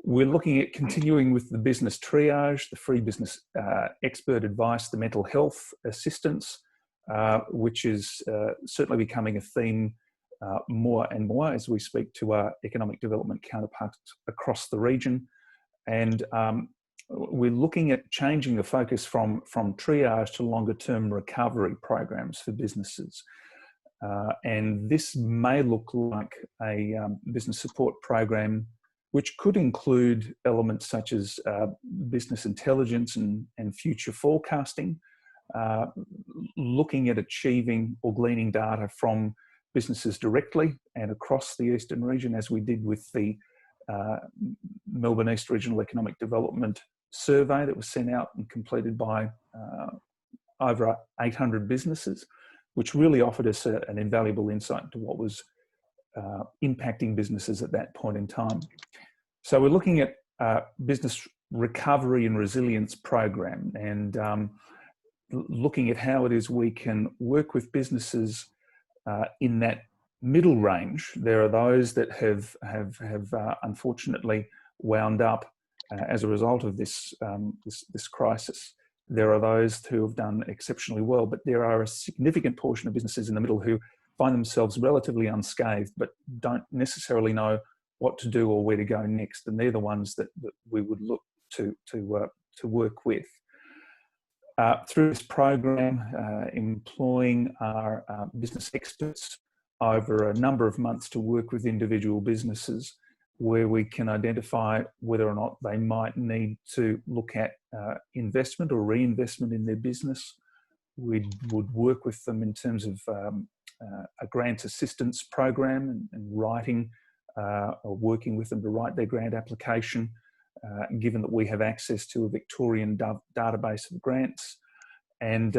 We're looking at continuing with the business triage, the free business expert advice, the mental health assistance, which is certainly becoming a theme more and more as we speak to our economic development counterparts across the region. And we're looking at changing the focus from triage to longer term recovery programs for businesses. And this may look like a business support program which could include elements such as business intelligence and future forecasting, looking at achieving or gleaning data from businesses directly and across the Eastern region, as we did with the Melbourne East Regional Economic Development Survey that was sent out and completed by over 800 businesses, which really offered us an invaluable insight into what was impacting businesses at that point in time. So we're looking at business recovery and resilience program, and looking at how it is we can work with businesses in that middle range. There are those that have unfortunately wound up as a result of this crisis. There are those who have done exceptionally well, but there are a significant portion of businesses in the middle who find themselves relatively unscathed, but don't necessarily know what to do or where to go next. And they're the ones that we would look to work with. Through this program, employing our business experts over a number of months to work with individual businesses where we can identify whether or not they might need to look at investment or reinvestment in their business. We would work with them in terms of a grant assistance program and writing or working with them to write their grant application, given that we have access to a Victorian database of grants, and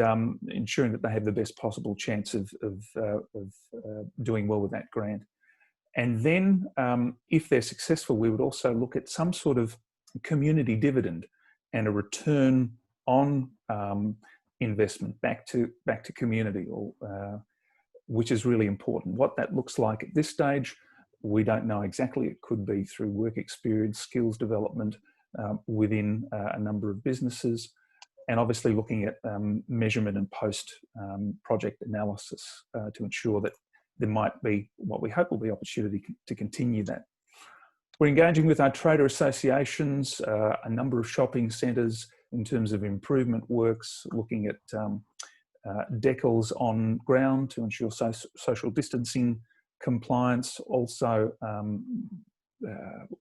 ensuring that they have the best possible chance of doing well with that grant. And then if they're successful, we would also look at some sort of community dividend and a return on investment back to community, or which is really important. What that looks like at this stage, we don't know exactly. It could be through work experience, skills development within a number of businesses, and obviously looking at measurement and post-project analysis to ensure that there might be what we hope will be opportunity to continue that. We're engaging with our trader associations, a number of shopping centres in terms of improvement works, looking at decals on ground to ensure social distancing compliance, also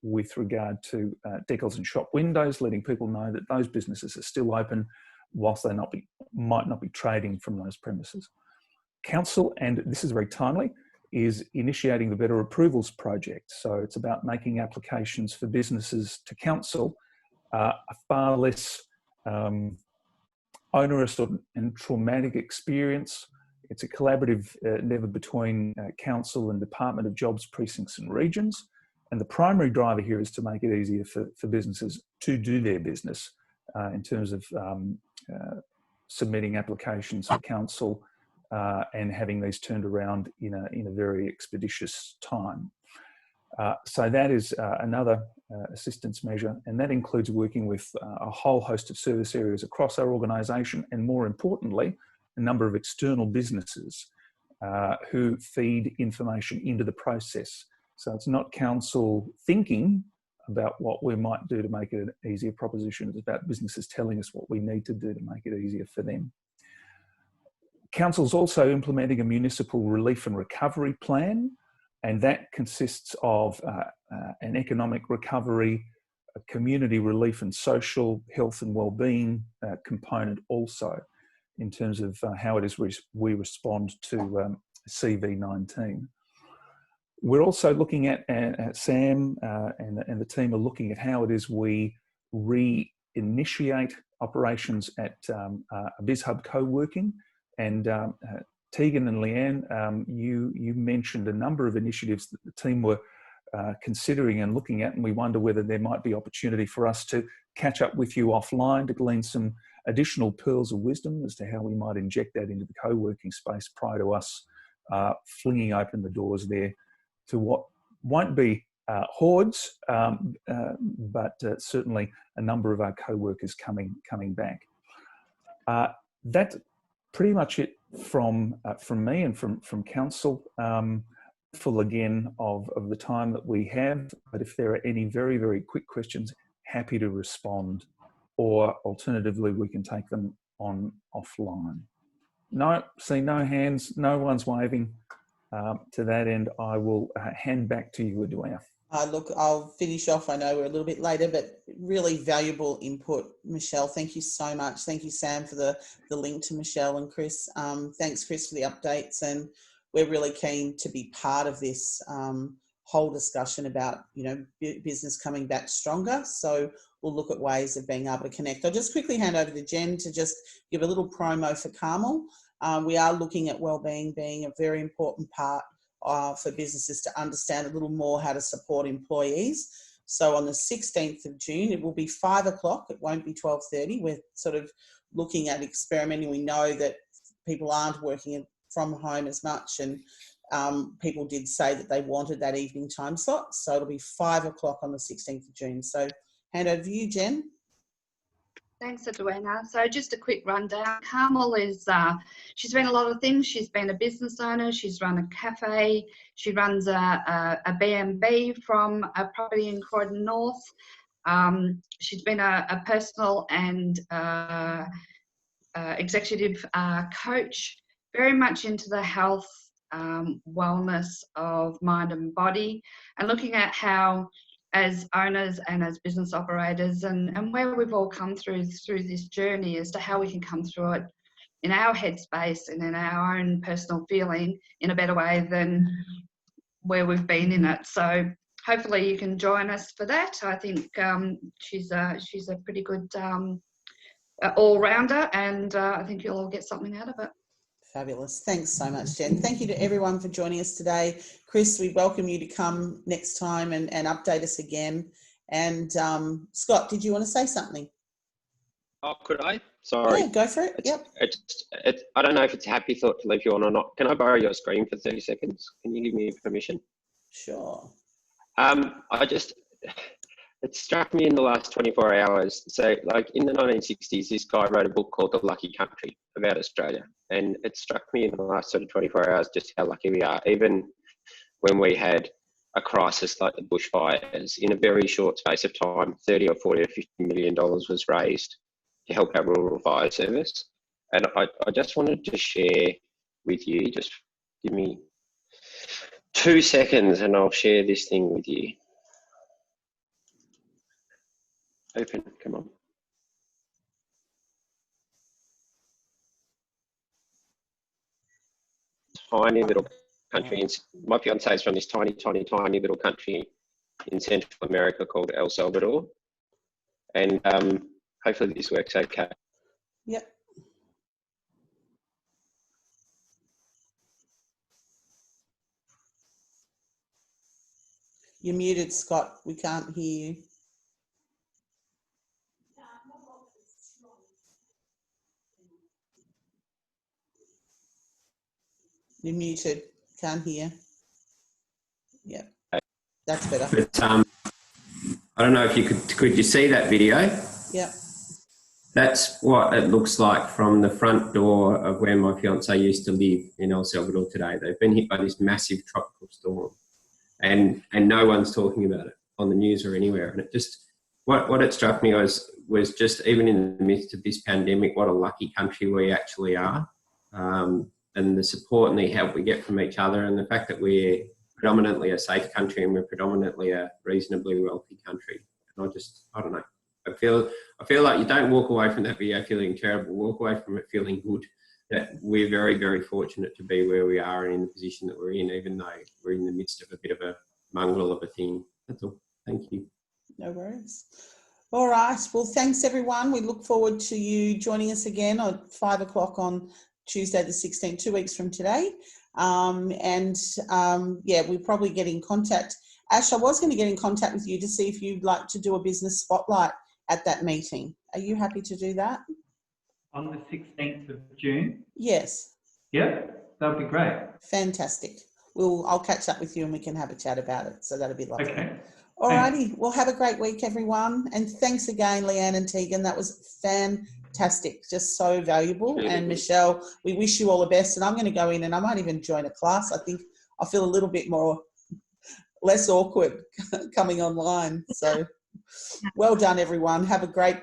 with regard to decals and shop windows, letting people know that those businesses are still open whilst they might not be trading from those premises. Council, and this is very timely, is initiating the Better Approvals project. So it's about making applications for businesses to council a far less onerous and traumatic experience. It's a collaborative endeavour between council and Department of Jobs, Precincts and Regions. And the primary driver here is to make it easier for businesses to do their business in terms of submitting applications for council and having these turned around in a very expeditious time. So that is another assistance measure, and that includes working with a whole host of service areas across our organisation, and more importantly, a number of external businesses who feed information into the process. So it's not council thinking about what we might do to make it an easier proposition. It's about businesses telling us what we need to do to make it easier for them. Council's also implementing a municipal relief and recovery plan, and that consists of an economic recovery, a community relief and social health and wellbeing component also, in terms of how it is we respond to CV-19. We're also looking at Sam and the team are looking at how it is we reinitiate operations at BizHub co-working. And Tegan and Leanne, you mentioned a number of initiatives that the team were considering and looking at, and we wonder whether there might be opportunity for us to catch up with you offline to glean some additional pearls of wisdom as to how we might inject that into the co-working space prior to us flinging open the doors there to what won't be hordes, but certainly a number of our co-workers coming back. That's pretty much it from me and from council. Full again of the time that we have, but if there are any very, very quick questions, happy to respond, or alternatively we can take them on offline. No, see no hands, no one's waving. To that end, I will hand back to you, Edwina. Look, I'll finish off. I know we're a little bit later, but really valuable input, Michelle. Thank you so much. Thank you, Sam, for the link to Michelle and Chris. Thanks, Chris, for the updates. And we're really keen to be part of this whole discussion about, business coming back stronger. So we'll look at ways of being able to connect. I'll just quickly hand over to Jen to just give a little promo for Carmel. We are looking at wellbeing being a very important part for businesses to understand a little more how to support employees. So on the 16th of June, it will be 5 o'clock. It won't be 12:30. We're sort of looking at experimenting. We know that people aren't working from home as much, and people did say that they wanted that evening time slot. So it'll be 5 o'clock on the 16th of June. So hand over to you, Jen. Thanks, Edwina. So just a quick rundown. Carmel is, she's been a lot of things. She's been a business owner. She's run a cafe. She runs a B&B from a property in Croydon North. She's been a personal and executive coach, very much into the health, wellness of mind and body, and looking at how, as owners and as business operators, and where we've all come through this journey, as to how we can come through it in our headspace and in our own personal feeling in a better way than where we've been in it. So hopefully you can join us for that. I think she's a pretty good all-rounder, and I think you'll all get something out of it. Fabulous. Thanks so much, Jen. Thank you to everyone for joining us today. Chris, we welcome you to come next time and update us again. And Scott, did you want to say something? Oh, could I? Sorry. Yeah, go for it. Yep. I don't know if it's a happy thought to leave you on or not. Can I borrow your screen for 30 seconds? Can you give me permission? Sure. It struck me in the last 24 hours. So, like in the 1960s, this guy wrote a book called The Lucky Country about Australia. And it struck me in the last sort of 24 hours just how lucky we are. Even when we had a crisis like the bushfires, in a very short space of time, 30 or 40 or $50 million was raised to help our rural fire service. And I just wanted to share with you, just give me 2 seconds and I'll share this thing with you. Open, come on. Tiny little country, my fiance is from this tiny little country in Central America called El Salvador. And hopefully this works okay. Yep. You're muted, Scott. We can't hear you. You're muted. Can't hear. Yeah, that's better. But, I don't know if you could you see that video? Yeah. That's what it looks like from the front door of where my fiance used to live in El Salvador today. They've been hit by this massive tropical storm, and no one's talking about it on the news or anywhere. And it just, what it struck me was just, even in the midst of this pandemic, what a lucky country we actually are. And the support and the help we get from each other, and the fact that we're predominantly a safe country and we're predominantly a reasonably wealthy country. And I don't know. I feel like you don't walk away from that video feeling terrible. Walk away from it feeling good, that we're very, very fortunate to be where we are and in the position that we're in, even though we're in the midst of a bit of a mongrel of a thing. That's all. Thank you. No worries. All right. Well, thanks everyone. We look forward to you joining us again at 5 o'clock on Tuesday the 16th, 2 weeks from today. Yeah, we'll probably get in contact. Ash, I was going to get in contact with you to see if you'd like to do a business spotlight at that meeting. Are you happy to do that? On the 16th of June? Yes. Yeah, that would be great. Fantastic. I'll catch up with you and we can have a chat about it. So that'll be lovely. Okay. All righty. Well, have a great week, everyone. And thanks again, Leanne and Tegan. That was fantastic. Just so valuable. And Michelle, we wish you all the best. And I'm going to go in and I might even join a class. I think I feel a little bit less awkward coming online. So well done, everyone. Have a great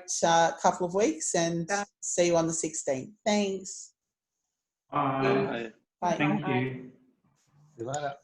couple of weeks and see you on the 16th. Thanks. Bye. Bye. Thank you. See you later.